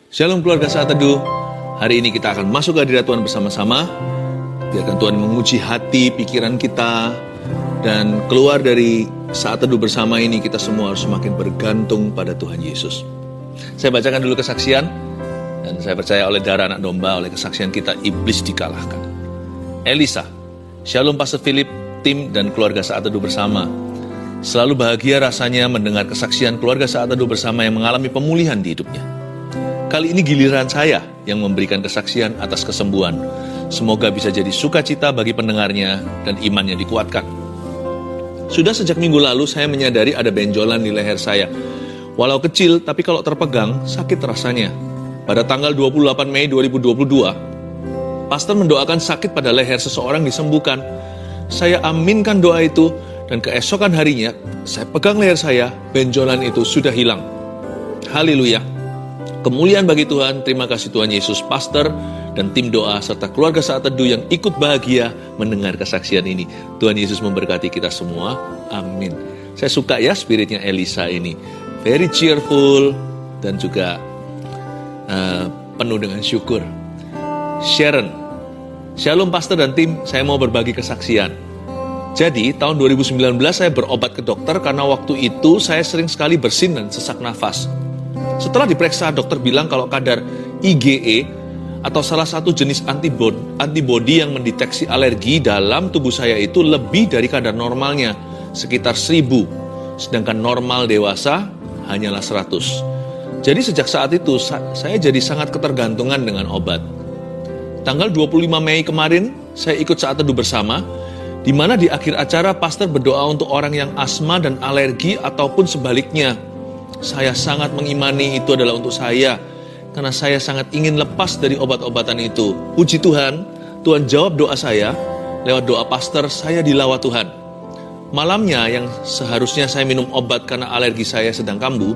Shalom keluarga Saat Teduh. Hari ini kita akan masuk ke hadirat Tuhan bersama-sama. Biarkan Tuhan menguji hati, pikiran kita. Dan keluar dari Saat Teduh bersama ini, kita semua harus semakin bergantung pada Tuhan Yesus. Saya bacakan dulu kesaksian. Dan saya percaya oleh darah anak domba, oleh kesaksian kita, iblis dikalahkan. Elisa, Shalom Pastor Philip, tim dan keluarga Saat Teduh bersama. Selalu bahagia rasanya mendengar kesaksian keluarga Saat Teduh bersama yang mengalami pemulihan di hidupnya. Kali ini giliran saya yang memberikan kesaksian atas kesembuhan. Semoga bisa jadi sukacita bagi pendengarnya dan imannya dikuatkan. Sudah sejak minggu lalu saya menyadari ada benjolan di leher saya. Walau kecil, tapi kalau terpegang, sakit rasanya. Pada tanggal 28 Mei 2022, pastor mendoakan sakit pada leher seseorang disembuhkan. Saya aminkan doa itu, dan keesokan harinya, saya pegang leher saya, benjolan itu sudah hilang. Haleluya. Kemuliaan bagi Tuhan, terima kasih Tuhan Yesus, pastor dan tim doa serta keluarga Saat Teduh yang ikut bahagia mendengar kesaksian ini. Tuhan Yesus memberkati kita semua. Amin. Saya suka ya spiritnya Elisa ini. Very cheerful dan juga penuh dengan syukur. Sharon, Shalom pastor dan tim, saya mau berbagi kesaksian. Jadi tahun 2019 saya berobat ke dokter karena waktu itu saya sering sekali bersin dan sesak nafas. Setelah diperiksa, dokter bilang kalau kadar IgE atau salah satu jenis antibodi yang mendeteksi alergi dalam tubuh saya itu lebih dari kadar normalnya, sekitar 1000, sedangkan normal dewasa hanyalah 100. Jadi sejak saat itu, saya jadi sangat ketergantungan dengan obat. Tanggal 25 Mei kemarin, saya ikut Saat Teduh bersama, di mana di akhir acara pastor berdoa untuk orang yang asma dan alergi ataupun sebaliknya. Saya sangat mengimani itu adalah untuk saya, karena saya sangat ingin lepas dari obat-obatan itu. Puji Tuhan, Tuhan jawab doa saya, lewat doa pastor saya dilawat Tuhan. Malamnya yang seharusnya saya minum obat karena alergi saya sedang kambuh,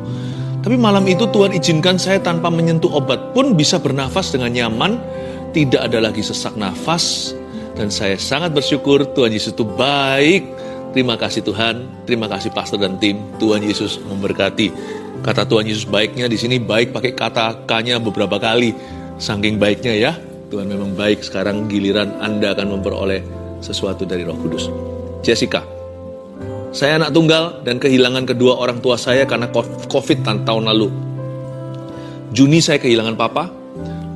tapi malam itu Tuhan izinkan saya tanpa menyentuh obat pun bisa bernafas dengan nyaman, tidak ada lagi sesak nafas, dan saya sangat bersyukur Tuhan Yesus itu baik. Terima kasih Tuhan, terima kasih pastor dan tim. Tuhan Yesus memberkati. Kata Tuhan Yesus baiknya di sini baik pakai kata K-nya beberapa kali. Saking baiknya ya, Tuhan memang baik. Sekarang giliran Anda akan memperoleh sesuatu dari Roh Kudus. Jessica, saya anak tunggal dan kehilangan kedua orang tua saya karena COVID tahun lalu. Juni saya kehilangan papa,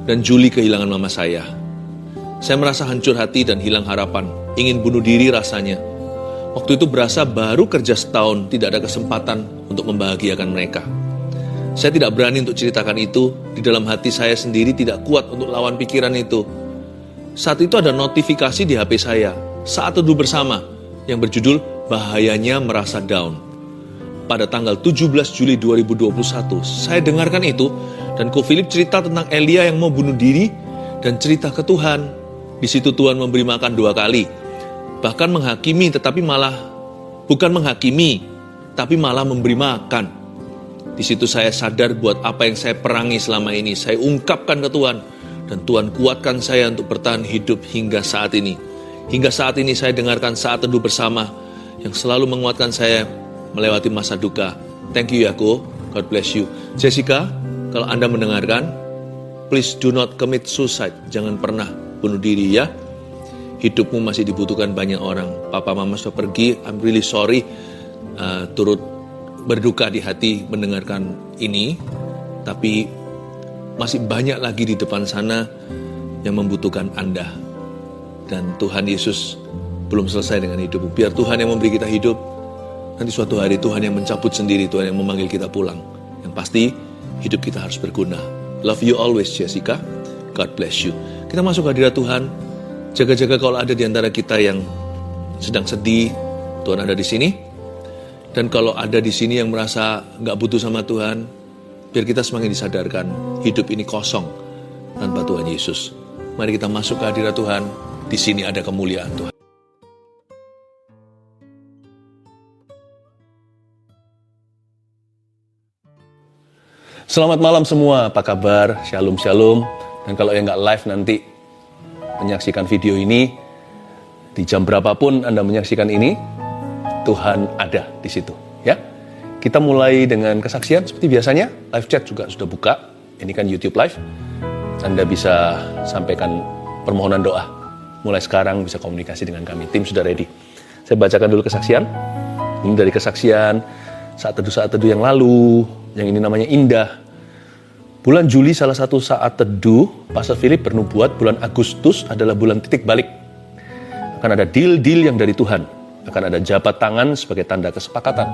dan Juli kehilangan mama saya. Saya merasa hancur hati dan hilang harapan, ingin bunuh diri rasanya. Waktu itu berasa baru kerja setahun, tidak ada kesempatan untuk membahagiakan mereka. Saya tidak berani untuk ceritakan itu, di dalam hati saya sendiri tidak kuat untuk lawan pikiran itu. Saat itu ada notifikasi di HP saya, Saat Teduh bersama, yang berjudul Bahayanya Merasa Down. Pada tanggal 17 Juli 2021, saya dengarkan itu, dan Ko Philip cerita tentang Elia yang mau bunuh diri, dan cerita ke Tuhan. Di situ Tuhan memberi makan 2 kali. Bahkan menghakimi, bukan menghakimi, tapi malah memberi makan. Di situ saya sadar buat apa yang saya perangi selama ini. Saya ungkapkan ke Tuhan, dan Tuhan kuatkan saya untuk bertahan hidup hingga saat ini. Hingga saat ini saya dengarkan Saat Teduh bersama, yang selalu menguatkan saya melewati masa duka. Thank you ya Ko, God bless you. Jessica, kalau Anda mendengarkan, please do not commit suicide. Jangan pernah bunuh diri ya. Hidupmu masih dibutuhkan banyak orang. Papa mama sudah pergi, I'm really sorry. Turut berduka di hati mendengarkan ini. Tapi masih banyak lagi di depan sana yang membutuhkan Anda. Dan Tuhan Yesus belum selesai dengan hidupmu. Biar Tuhan yang memberi kita hidup. Nanti suatu hari Tuhan yang mencabut sendiri, Tuhan yang memanggil kita pulang. Yang pasti hidup kita harus berguna. Love you always Jessica. God bless you. Kita masuk ke hadirat Tuhan. Jaga-jaga kalau ada di antara kita yang sedang sedih, Tuhan ada di sini. Dan kalau ada di sini yang merasa nggak butuh sama Tuhan, biar kita semakin disadarkan, hidup ini kosong tanpa Tuhan Yesus. Mari kita masuk ke hadirat Tuhan, di sini ada kemuliaan Tuhan. Selamat malam semua, apa kabar? Shalom, shalom. Dan kalau yang nggak live nanti, menyaksikan video ini di jam berapapun Anda menyaksikan ini, Tuhan ada di situ ya. Kita mulai dengan kesaksian seperti biasanya. Live chat juga sudah buka. ini kan YouTube Live, Anda bisa sampaikan permohonan doa. Mulai sekarang bisa komunikasi dengan kami, tim sudah ready. Saya bacakan dulu kesaksian. Ini dari kesaksian saat teduh yang lalu, yang ini namanya Indah. Bulan Juli salah satu saat teduh, Pastor Philip bernubuat bulan Agustus adalah bulan titik balik. Akan ada deal-deal yang dari Tuhan. Akan ada jabat tangan sebagai tanda kesepakatan.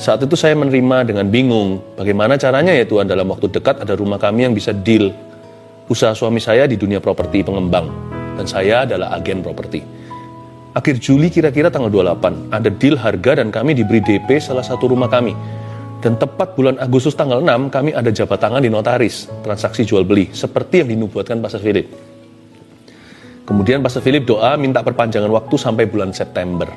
Saat itu saya menerima dengan bingung. Bagaimana caranya ya Tuhan, dalam waktu dekat ada rumah kami yang bisa deal. Usaha suami saya di dunia properti pengembang. Dan saya adalah agen properti. Akhir Juli kira-kira tanggal 28. Ada deal harga dan kami diberi DP salah satu rumah kami. Dan tepat bulan Agustus tanggal 6, kami ada jabat tangan di notaris, transaksi jual beli, seperti yang dinubuatkan Pastor Philip. Kemudian Pastor Philip doa minta perpanjangan waktu sampai bulan September.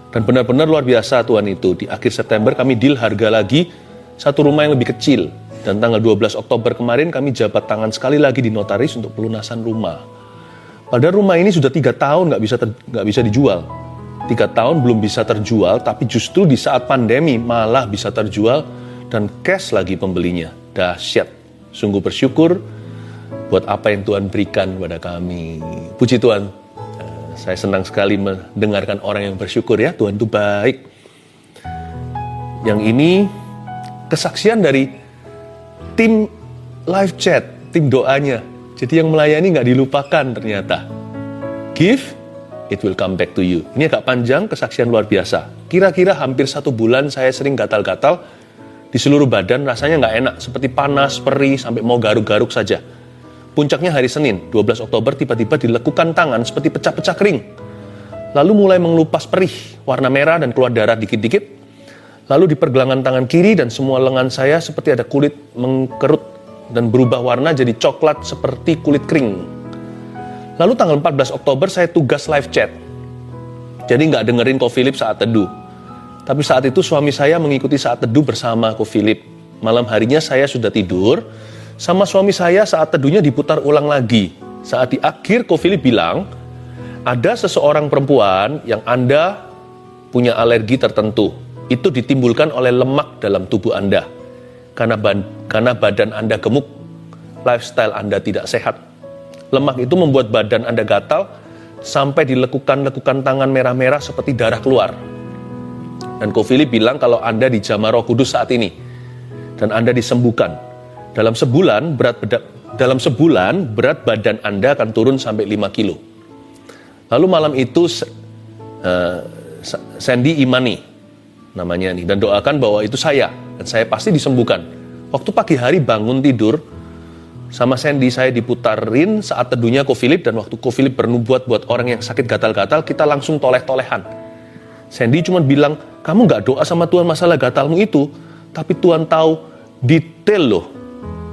Dan benar-benar luar biasa Tuhan itu. Di akhir September kami deal harga lagi satu rumah yang lebih kecil. Dan tanggal 12 Oktober kemarin kami jabat tangan sekali lagi di notaris untuk pelunasan rumah. Padahal rumah ini sudah 3 tahun nggak bisa dijual. 3 tahun belum bisa terjual, tapi justru di saat pandemi malah bisa terjual dan cash lagi pembelinya. Dahsyat. Sungguh bersyukur buat apa yang Tuhan berikan kepada kami. Puji Tuhan. Saya senang sekali mendengarkan orang yang bersyukur ya. Tuhan itu baik. Yang ini kesaksian dari tim live chat, tim doanya. Jadi yang melayani nggak dilupakan ternyata. Give, it will come back to you. Ini agak panjang, kesaksian luar biasa. Kira-kira hampir 1 bulan saya sering gatal-gatal di seluruh badan, rasanya nggak enak, seperti panas, perih, sampai mau garuk-garuk saja. Puncaknya hari Senin, 12 Oktober, tiba-tiba dilekukan tangan seperti pecah-pecah kering. Lalu mulai mengelupas perih, warna merah dan keluar darah dikit-dikit. Lalu di pergelangan tangan kiri dan semua lengan saya seperti ada kulit mengkerut dan berubah warna jadi coklat seperti kulit kering. Lalu tanggal 14 Oktober saya tugas live chat. Jadi nggak dengerin Ko Philip saat teduh. Tapi saat itu suami saya mengikuti saat teduh bersama Ko Philip. Malam harinya saya sudah tidur. Sama suami saya saat teduhnya diputar ulang lagi. Saat di akhir Ko Philip bilang, ada seseorang perempuan yang Anda punya alergi tertentu. Itu ditimbulkan oleh lemak dalam tubuh Anda. Karena badan Anda gemuk, lifestyle Anda tidak sehat. Lemak itu membuat badan Anda gatal sampai dilekukan-lekukan tangan merah-merah seperti darah keluar. Dan Ko Philip bilang kalau Anda dijamah Roh Kudus saat ini dan Anda disembuhkan, dalam sebulan berat badan Anda akan turun sampai 5 kilo. Lalu malam itu Sandy imani namanya nih dan doakan bahwa itu saya dan saya pasti disembuhkan. Waktu pagi hari bangun tidur sama Sandy, saya diputarin saat teduhnya Ko Philip, dan waktu Ko Philip bernubuat buat orang yang sakit gatal-gatal, kita langsung toleh-tolehan. Sandy cuma bilang, kamu gak doa sama Tuhan masalah gatalmu itu, tapi Tuhan tahu detail loh,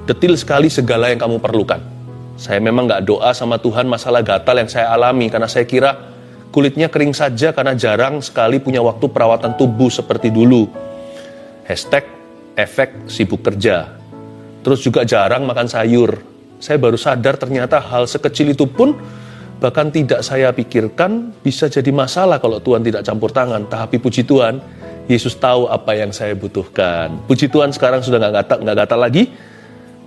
detail sekali segala yang kamu perlukan. Saya memang gak doa sama Tuhan masalah gatal yang saya alami, karena saya kira kulitnya kering saja karena jarang sekali punya waktu perawatan tubuh seperti dulu. #efek sibuk kerja. Terus juga jarang makan sayur. Saya baru sadar ternyata hal sekecil itu pun bahkan tidak saya pikirkan bisa jadi masalah kalau Tuhan tidak campur tangan. Tapi puji Tuhan, Yesus tahu apa yang saya butuhkan. Puji Tuhan sekarang sudah nggak gatal lagi.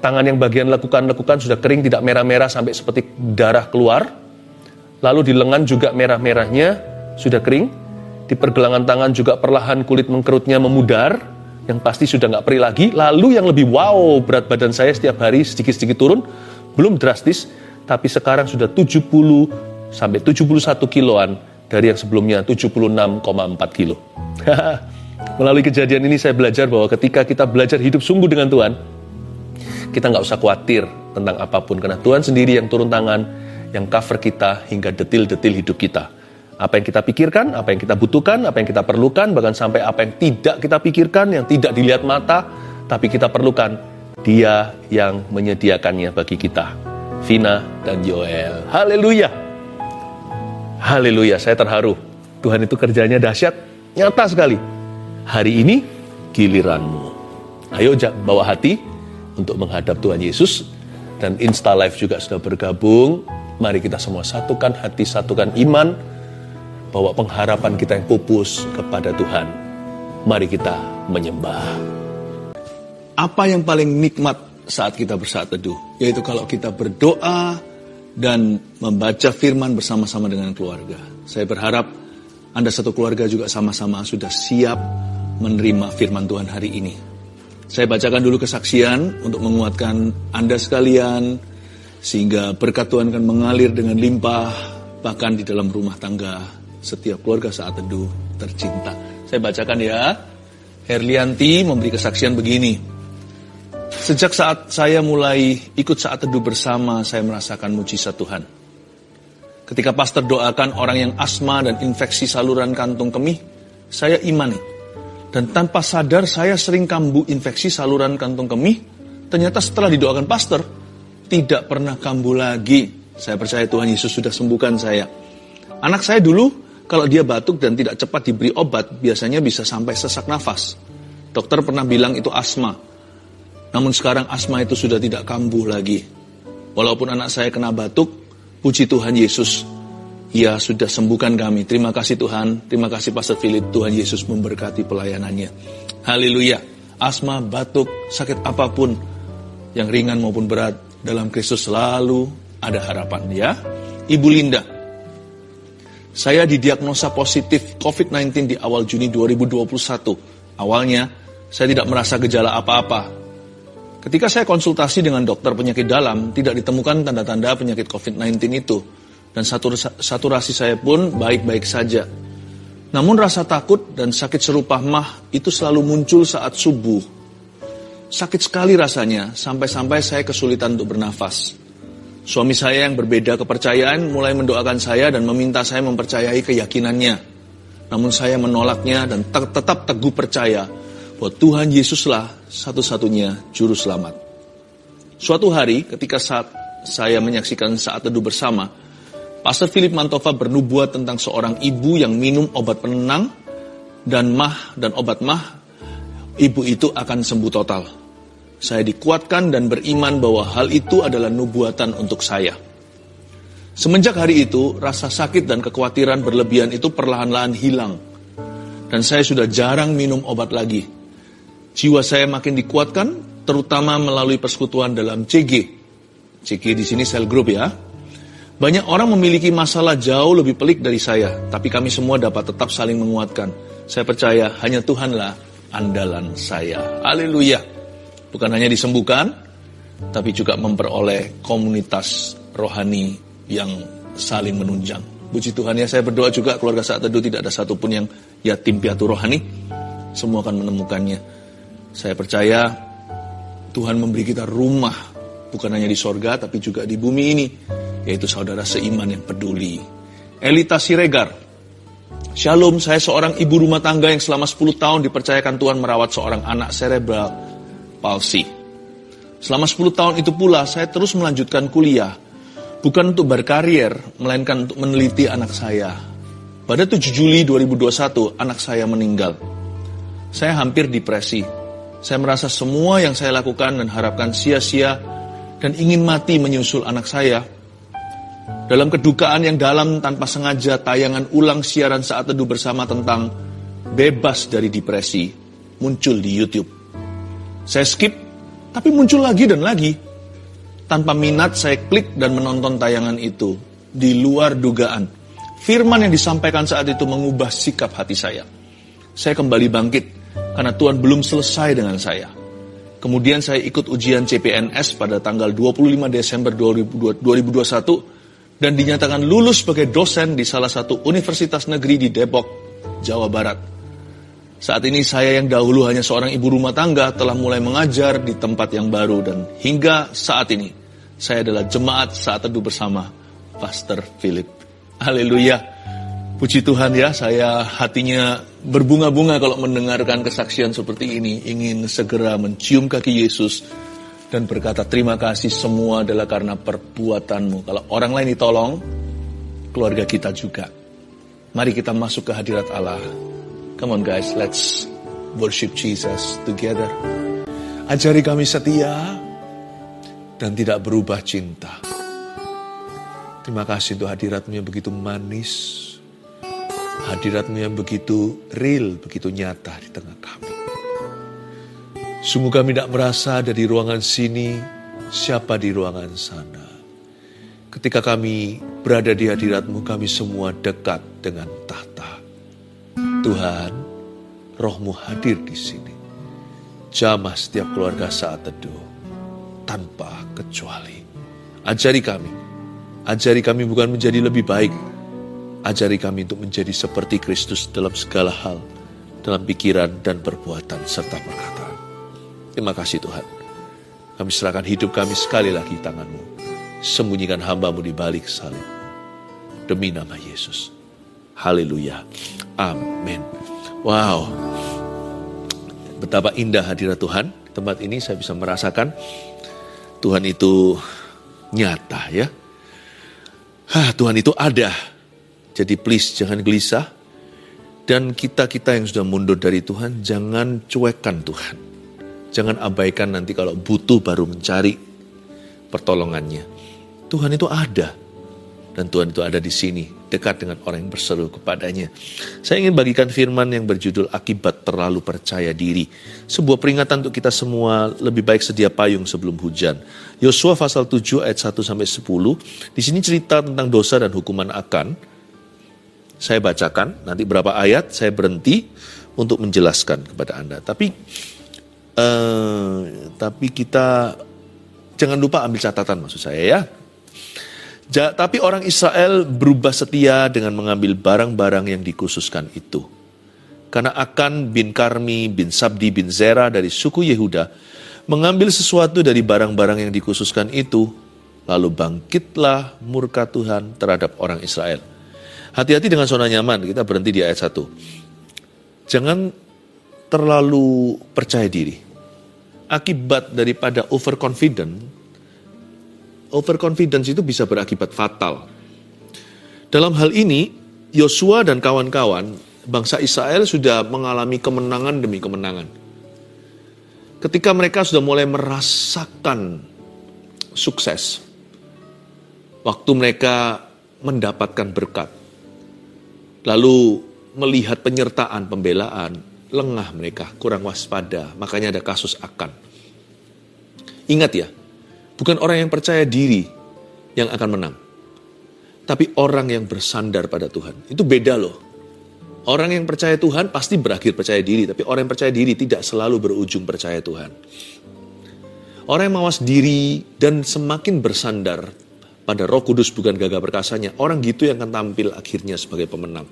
Tangan yang bagian lekukan sudah kering, tidak merah-merah sampai seperti darah keluar. Lalu di lengan juga merah-merahnya sudah kering. Di pergelangan tangan juga perlahan kulit mengkerutnya memudar. Yang pasti sudah nggak perih lagi. Lalu yang lebih wow, berat badan saya setiap hari sedikit-sedikit turun. Belum drastis, tapi sekarang sudah 70 sampai 71 kiloan dari yang sebelumnya 76,4 kilo. Melalui kejadian ini saya belajar bahwa ketika kita belajar hidup sungguh dengan Tuhan, kita nggak usah khawatir tentang apapun, karena Tuhan sendiri yang turun tangan, yang cover kita hingga detil-detil hidup kita. Apa yang kita pikirkan, apa yang kita butuhkan, apa yang kita perlukan, bahkan sampai apa yang tidak kita pikirkan, yang tidak dilihat mata, tapi kita perlukan, Dia yang menyediakannya bagi kita. Vina dan Joel. Haleluya. Haleluya, saya terharu. Tuhan itu kerjanya dahsyat, nyata sekali. Hari ini giliranmu. Ayo bawa hati untuk menghadap Tuhan Yesus. Dan Insta Live juga sudah bergabung. Mari kita semua satukan hati, satukan iman, bahwa pengharapan kita yang pupus kepada Tuhan. Mari kita menyembah. Apa yang paling nikmat saat kita bersaat teduh, yaitu kalau kita berdoa dan membaca firman bersama-sama dengan keluarga. Saya berharap Anda satu keluarga juga sama-sama sudah siap menerima firman Tuhan hari ini. Saya bacakan dulu kesaksian untuk menguatkan Anda sekalian, sehingga berkat Tuhan akan mengalir dengan limpah, bahkan di dalam rumah tangga setiap keluarga saat teduh tercinta. Saya bacakan ya. Herlianti memberi kesaksian begini. Sejak saat saya mulai ikut saat teduh bersama, saya merasakan mujizat Tuhan. Ketika pastor doakan orang yang asma dan infeksi saluran kantung kemih, saya imani. Dan tanpa sadar saya sering kambuh infeksi saluran kantung kemih. Ternyata setelah didoakan pastor, tidak pernah kambuh lagi. Saya percaya Tuhan Yesus sudah sembuhkan saya. Anak saya dulu, kalau dia batuk dan tidak cepat diberi obat, biasanya bisa sampai sesak nafas. Dokter pernah bilang itu asma. Namun sekarang asma itu sudah tidak kambuh lagi. Walaupun anak saya kena batuk, puji Tuhan Yesus, Ia sudah sembuhkan kami. Terima kasih Tuhan, terima kasih Pastor Philip, Tuhan Yesus memberkati pelayanannya. Haleluya. Asma, batuk, sakit apapun, yang ringan maupun berat, dalam Kristus selalu ada harapan ya. Ibu Linda, saya didiagnosa positif COVID-19 di awal Juni 2021. Awalnya, saya tidak merasa gejala apa-apa. Ketika saya konsultasi dengan dokter penyakit dalam, tidak ditemukan tanda-tanda penyakit COVID-19 itu. Dan saturasi saya pun baik-baik saja. Namun rasa takut dan sakit serupa mah itu selalu muncul saat subuh. Sakit sekali rasanya, sampai-sampai saya kesulitan untuk bernafas. Suami saya yang berbeda kepercayaan mulai mendoakan saya dan meminta saya mempercayai keyakinannya. Namun saya menolaknya dan tetap teguh percaya bahwa Tuhan Yesuslah satu-satunya juru selamat. Suatu hari ketika saat saya menyaksikan saat teduh bersama, Pastor Philip Mantova bernubuat tentang seorang ibu yang minum obat penenang dan obat mah, ibu itu akan sembuh total. Saya dikuatkan dan beriman bahwa hal itu adalah nubuatan untuk saya. Semenjak hari itu, rasa sakit dan kekhawatiran berlebihan itu perlahan-lahan hilang. Dan saya sudah jarang minum obat lagi. Jiwa saya makin dikuatkan, terutama melalui persekutuan dalam CG. CG di sini cell group ya. Banyak orang memiliki masalah jauh lebih pelik dari saya, tapi kami semua dapat tetap saling menguatkan. Saya percaya hanya Tuhanlah andalan saya. Haleluya. Bukan hanya disembuhkan, tapi juga memperoleh komunitas rohani yang saling menunjang. Puji Tuhan ya, saya berdoa juga keluarga saat teduh tidak ada satupun yang yatim piatu rohani. Semua akan menemukannya. Saya percaya Tuhan memberi kita rumah, bukan hanya di sorga, tapi juga di bumi ini, yaitu saudara seiman yang peduli. Elita Siregar, Shalom, saya seorang ibu rumah tangga yang selama 10 tahun dipercayakan Tuhan merawat seorang anak cerebral palsy. Selama 10 tahun itu pula, saya terus melanjutkan kuliah, bukan untuk berkarier, melainkan untuk meneliti anak saya. Pada 7 Juli 2021, anak saya meninggal. Saya hampir depresi. Saya merasa semua yang saya lakukan dan harapkan sia-sia dan ingin mati menyusul anak saya. Dalam kedukaan yang dalam tanpa sengaja tayangan ulang siaran saat teduh bersama tentang bebas dari depresi muncul di YouTube. Saya skip, tapi muncul lagi dan lagi. Tanpa minat saya klik dan menonton tayangan itu. Di luar dugaan, firman yang disampaikan saat itu mengubah sikap hati saya. Saya kembali bangkit. Karena Tuhan belum selesai dengan saya. Kemudian saya ikut ujian CPNS pada tanggal 25 Desember 2021 dan dinyatakan lulus sebagai dosen di salah satu universitas negeri di Depok, Jawa Barat. Saat ini saya yang dahulu hanya seorang ibu rumah tangga telah mulai mengajar di tempat yang baru dan hingga saat ini saya adalah jemaat saat teduh bersama Pastor Philip. Haleluya. Puji Tuhan ya, saya hatinya berbunga-bunga kalau mendengarkan kesaksian seperti ini. Ingin segera mencium kaki Yesus dan berkata terima kasih, semua adalah karena perbuatanmu. Kalau orang lain ditolong, keluarga kita juga. Mari kita masuk ke hadirat Allah. Come on guys, let's worship Jesus together. Ajari kami setia dan tidak berubah cinta. Terima kasih untuk hadirat-Mu yang begitu manis. Hadirat-Mu yang begitu real, begitu nyata di tengah kami. Sungguh kami tidak merasa ada di ruangan sini, siapa di ruangan sana. Ketika kami berada di hadirat-Mu, kami semua dekat dengan tahta. Tuhan, Roh-Mu hadir di sini. Jamah setiap keluarga saat teduh, tanpa kecuali. Ajari kami bukan menjadi lebih baik. Ajari kami untuk menjadi seperti Kristus dalam segala hal, dalam pikiran dan perbuatan serta perkataan. Terima kasih Tuhan. Kami serahkan hidup kami sekali lagi di tangan-Mu. Sembunyikan hamba-Mu di balik salib. Demi nama Yesus. Haleluya. Amin. Wow. Betapa indah hadirat Tuhan. Di tempat ini saya bisa merasakan Tuhan itu nyata ya. Tuhan itu ada. Jadi please jangan gelisah. Dan kita-kita yang sudah mundur dari Tuhan, jangan cuekkan Tuhan. Jangan abaikan nanti kalau butuh baru mencari pertolongannya. Tuhan itu ada. Dan Tuhan itu ada di sini, dekat dengan orang yang berseru kepadanya. Saya ingin bagikan firman yang berjudul akibat terlalu percaya diri. Sebuah peringatan untuk kita semua, lebih baik sedia payung sebelum hujan. Yosua pasal 7 ayat 1-10. Di sini cerita tentang dosa dan hukuman akan. Saya bacakan, nanti berapa ayat saya berhenti untuk menjelaskan kepada Anda. Tapi kita jangan lupa ambil catatan maksud saya ya. Tapi orang Israel berubah setia dengan mengambil barang-barang yang dikhususkan itu. Karena Akan bin Karmi bin Sabdi bin Zera dari suku Yehuda mengambil sesuatu dari barang-barang yang dikhususkan itu, lalu bangkitlah murka Tuhan terhadap orang Israel. Hati-hati dengan zona nyaman, kita berhenti di ayat 1. Jangan terlalu percaya diri. Akibat daripada overconfidence itu bisa berakibat fatal. Dalam hal ini, Yosua dan kawan-kawan, bangsa Israel sudah mengalami kemenangan demi kemenangan. Ketika mereka sudah mulai merasakan sukses, waktu mereka mendapatkan berkat, lalu melihat penyertaan pembelaan, lengah mereka, kurang waspada, makanya ada kasus Akan. Ingat ya, bukan orang yang percaya diri yang akan menang. Tapi orang yang bersandar pada Tuhan. Itu beda loh. Orang yang percaya Tuhan pasti berakhir percaya diri. Tapi orang yang percaya diri tidak selalu berujung percaya Tuhan. Orang yang mawas diri dan semakin bersandar pada Roh Kudus bukan gagah perkasanya. Orang gitu yang akan tampil akhirnya sebagai pemenang.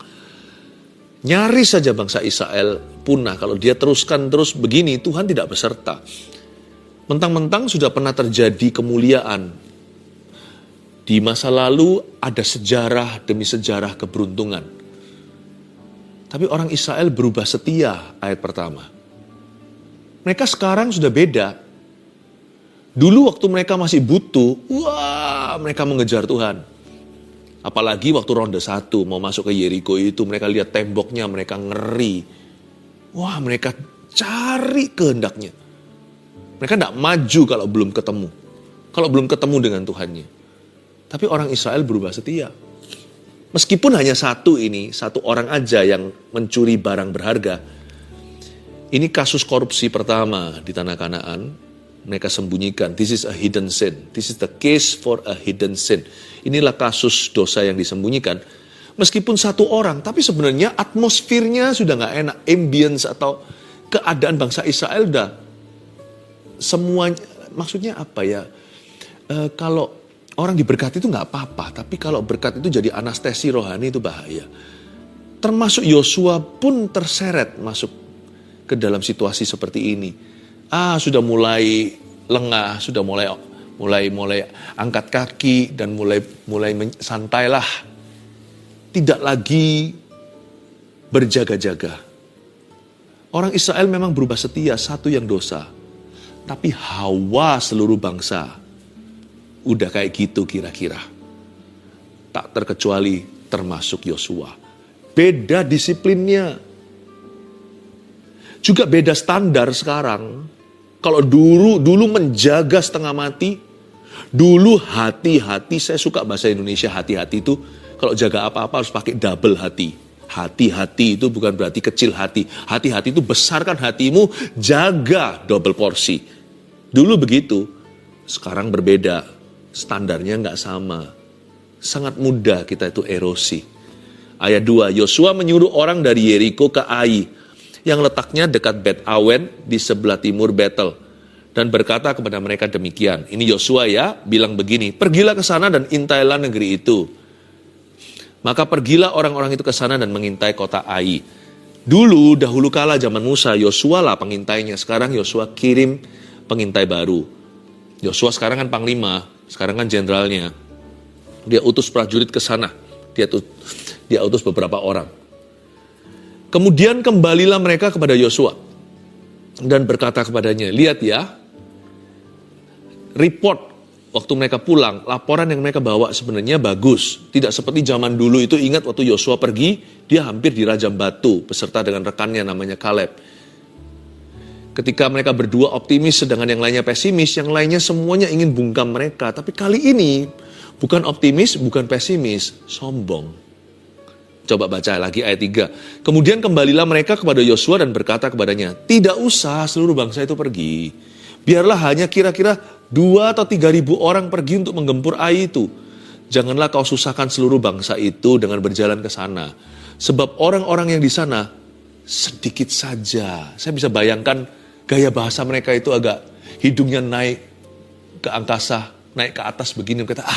Nyaris saja bangsa Israel punah. Kalau dia teruskan terus begini, Tuhan tidak beserta. Mentang-mentang sudah pernah terjadi kemuliaan. Di masa lalu ada sejarah demi sejarah keberuntungan. Tapi orang Israel berubah setia, ayat pertama. Mereka sekarang sudah beda. Dulu waktu mereka masih butuh, mereka mengejar Tuhan. Apalagi waktu ronde 1 mau masuk ke Yeriko itu, mereka lihat temboknya, mereka ngeri. Mereka cari kehendaknya. Mereka tidak maju kalau belum ketemu. Kalau belum ketemu dengan Tuhannya. Tapi orang Israel berubah setia. Meskipun hanya satu orang aja yang mencuri barang berharga. Ini kasus korupsi pertama di tanah Kanaan. Mereka sembunyikan. This is a hidden sin. This is the case for a hidden sin. Inilah kasus dosa yang disembunyikan. Meskipun satu orang, tapi sebenarnya atmosfernya sudah gak enak. Ambience atau keadaan bangsa Israel udah semuanya, maksudnya apa ya, kalau orang diberkati itu gak apa-apa, tapi kalau berkat itu jadi anestesi rohani itu bahaya. Termasuk Yosua pun terseret masuk ke dalam situasi seperti ini. Sudah mulai lengah, sudah mulai angkat kaki dan mulai santailah. Tidak lagi berjaga-jaga. Orang Israel memang berubah setia, satu yang dosa. Tapi hawa seluruh bangsa udah kayak gitu kira-kira. Tak terkecuali termasuk Yosua. Beda disiplinnya. Juga beda standar sekarang. Kalau dulu menjaga setengah mati. Dulu hati-hati, saya suka bahasa Indonesia hati-hati itu. Kalau jaga apa-apa harus pakai double hati. Hati-hati itu bukan berarti kecil hati. Hati-hati itu besarkan hatimu, jaga double porsi. Dulu begitu, sekarang berbeda. Standarnya nggak sama. Sangat mudah kita itu erosi. Ayat 2, Yosua menyuruh orang dari Yeriko ke Ai, yang letaknya dekat Bet Awen di sebelah timur Betel. Dan berkata kepada mereka demikian. Ini Yosua ya, bilang begini, pergilah ke sana dan intailah negeri itu. Maka pergilah orang-orang itu ke sana dan mengintai kota Ai. Dahulu kala zaman Musa, Yosua lah pengintainya. Sekarang Yosua kirim pengintai baru. Yosua sekarang kan panglima, sekarang kan jenderalnya. Dia utus prajurit ke sana. Dia utus beberapa orang. Kemudian kembalilah mereka kepada Yosua dan berkata kepadanya, lihat ya, report waktu mereka pulang, laporan yang mereka bawa sebenarnya bagus. Tidak seperti zaman dulu itu, ingat waktu Yosua pergi, dia hampir dirajam batu beserta dengan rekannya namanya Kaleb. Ketika mereka berdua optimis sedangkan yang lainnya pesimis, yang lainnya semuanya ingin bungkam mereka. Tapi kali ini bukan optimis, bukan pesimis, sombong. Coba baca lagi ayat 3. Kemudian kembalilah mereka kepada Yosua dan berkata kepadanya, tidak usah seluruh bangsa itu pergi. Biarlah hanya kira-kira 2 atau 3 ribu orang pergi untuk menggempur Ai itu. Janganlah kau susahkan seluruh bangsa itu dengan berjalan ke sana. Sebab orang-orang yang di sana sedikit saja. Saya bisa bayangkan gaya bahasa mereka itu agak hidungnya naik ke angkasa, naik ke atas begini. Kata,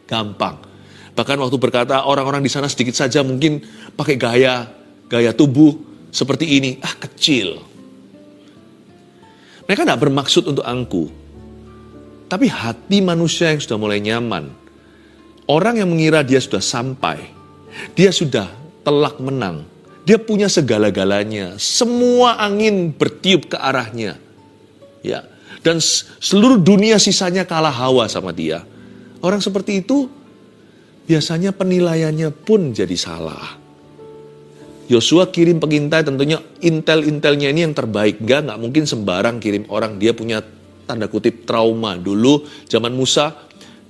gampang. Bahkan waktu berkata orang-orang di sana sedikit saja mungkin pakai gaya tubuh seperti ini. Kecil. Mereka tidak bermaksud untuk angkuh. Tapi hati manusia yang sudah mulai nyaman. Orang yang mengira dia sudah sampai. Dia sudah telak menang. Dia punya segala-galanya. Semua angin bertiup ke arahnya. Ya. Dan seluruh dunia sisanya kalah hawa sama dia. Orang seperti itu biasanya penilaiannya pun jadi salah. Yosua kirim pengintai, tentunya intel-intelnya ini yang terbaik. Nggak mungkin sembarang kirim orang. Dia punya tanda kutip trauma. Dulu zaman Musa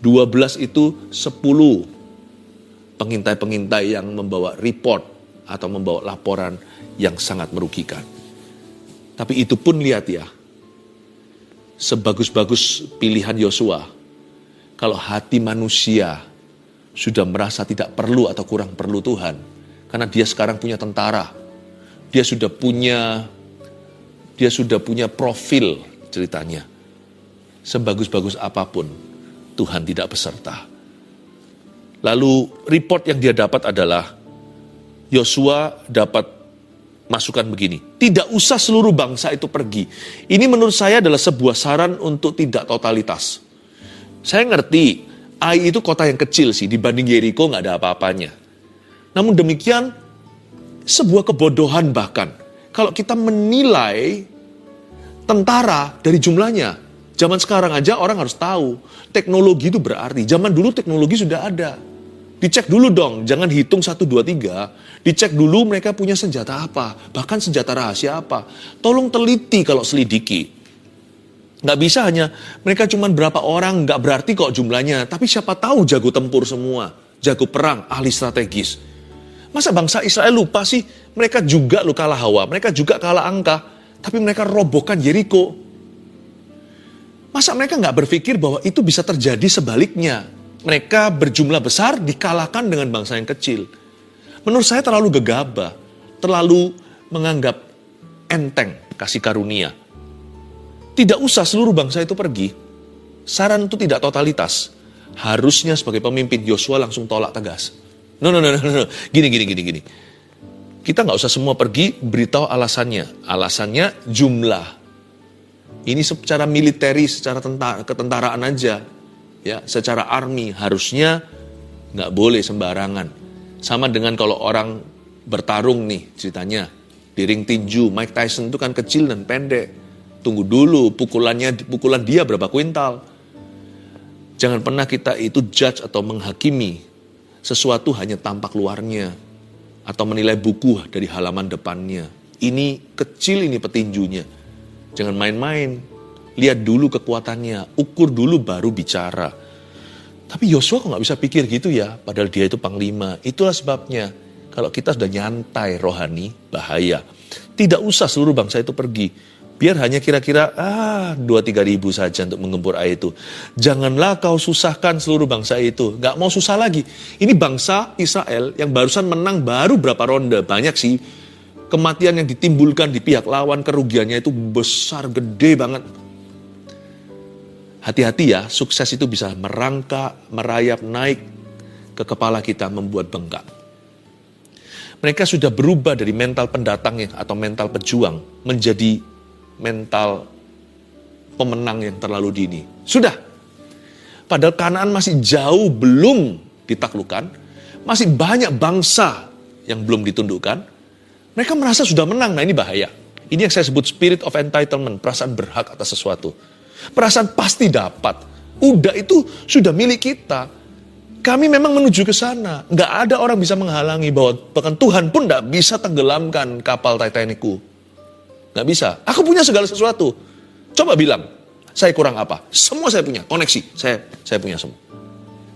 12 itu 10 pengintai-pengintai yang membawa report atau membawa laporan yang sangat merugikan. Tapi itu pun lihat ya, sebagus-bagus pilihan Yosua, kalau hati manusia sudah merasa tidak perlu atau kurang perlu Tuhan, karena dia sekarang punya tentara, dia sudah punya profil ceritanya. Sebagus-bagus apapun, Tuhan tidak beserta. Lalu report yang dia dapat adalah, Yosua dapat masukan begini, tidak usah seluruh bangsa itu pergi. Ini menurut saya adalah sebuah saran untuk tidak totalitas. Saya ngerti, Ai itu kota yang kecil sih, dibanding Yeriko nggak ada apa-apanya. Namun demikian, sebuah kebodohan bahkan. Kalau kita menilai tentara dari jumlahnya, zaman sekarang aja orang harus tahu, teknologi itu berarti. Zaman dulu teknologi sudah ada. Dicek dulu dong, jangan hitung 1, 2, 3. Dicek dulu mereka punya senjata apa, bahkan senjata rahasia apa. Tolong teliti kalau selidiki. Nggak bisa hanya mereka cuma berapa orang, nggak berarti kok jumlahnya. Tapi siapa tahu jago tempur semua, jago perang, ahli strategis. Masa bangsa Israel lupa sih, mereka juga kalah hawa, mereka juga kalah angka, tapi mereka robohkan Yeriko. Masa mereka nggak berpikir bahwa itu bisa terjadi sebaliknya? Mereka berjumlah besar dikalahkan dengan bangsa yang kecil. Menurut saya terlalu gegabah, terlalu menganggap enteng kasih karunia. Tidak usah seluruh bangsa itu pergi. Saran itu tidak totalitas. Harusnya sebagai pemimpin Yosua langsung tolak tegas. No. Gini. Kita nggak usah semua pergi, beritahu alasannya. Alasannya jumlah. Ini secara militeri, secara ketentaraan aja. Ya, secara army harusnya nggak boleh sembarangan. Sama dengan kalau orang bertarung nih ceritanya. Di ring tinju, Mike Tyson itu kan kecil dan pendek. Tunggu dulu pukulan dia berapa kuintal. Jangan pernah kita itu judge atau menghakimi sesuatu hanya tampak luarnya. Atau menilai buku dari halaman depannya. Ini kecil ini petinjunya. Jangan main-main. Lihat dulu kekuatannya, ukur dulu baru bicara. Tapi Yosua kok nggak bisa pikir gitu ya, padahal dia itu panglima. Itulah sebabnya Kalau kita sudah nyantai rohani, bahaya. Tidak usah seluruh bangsa itu pergi. Biar hanya kira-kira 2-3 ribu saja untuk menggempur air itu. Janganlah kau susahkan seluruh bangsa itu. Gak mau susah lagi. Ini bangsa Israel yang barusan menang baru berapa ronde. Banyak sih. Kematian yang ditimbulkan di pihak lawan, kerugiannya itu besar, gede banget. Hati-hati ya, sukses itu bisa merangkak, merayap, naik ke kepala kita, membuat bengkak. Mereka sudah berubah dari mental pendatang atau mental pejuang menjadi mental pemenang yang terlalu dini. Sudah. Padahal Kanaan masih jauh belum ditaklukkan. Masih banyak bangsa yang belum ditundukkan. Mereka merasa sudah menang. Nah, ini bahaya. Ini yang saya sebut spirit of entitlement. Perasaan berhak atas sesuatu. Perasaan pasti dapat. Udah, itu sudah milik kita. Kami memang menuju ke sana. Nggak ada orang bisa menghalangi, bahwa bahkan Tuhan pun nggak bisa tenggelamkan kapal Titanicku. Nggak bisa. Aku punya segala sesuatu. Coba bilang, saya kurang apa? Semua saya punya. Koneksi, saya punya semua.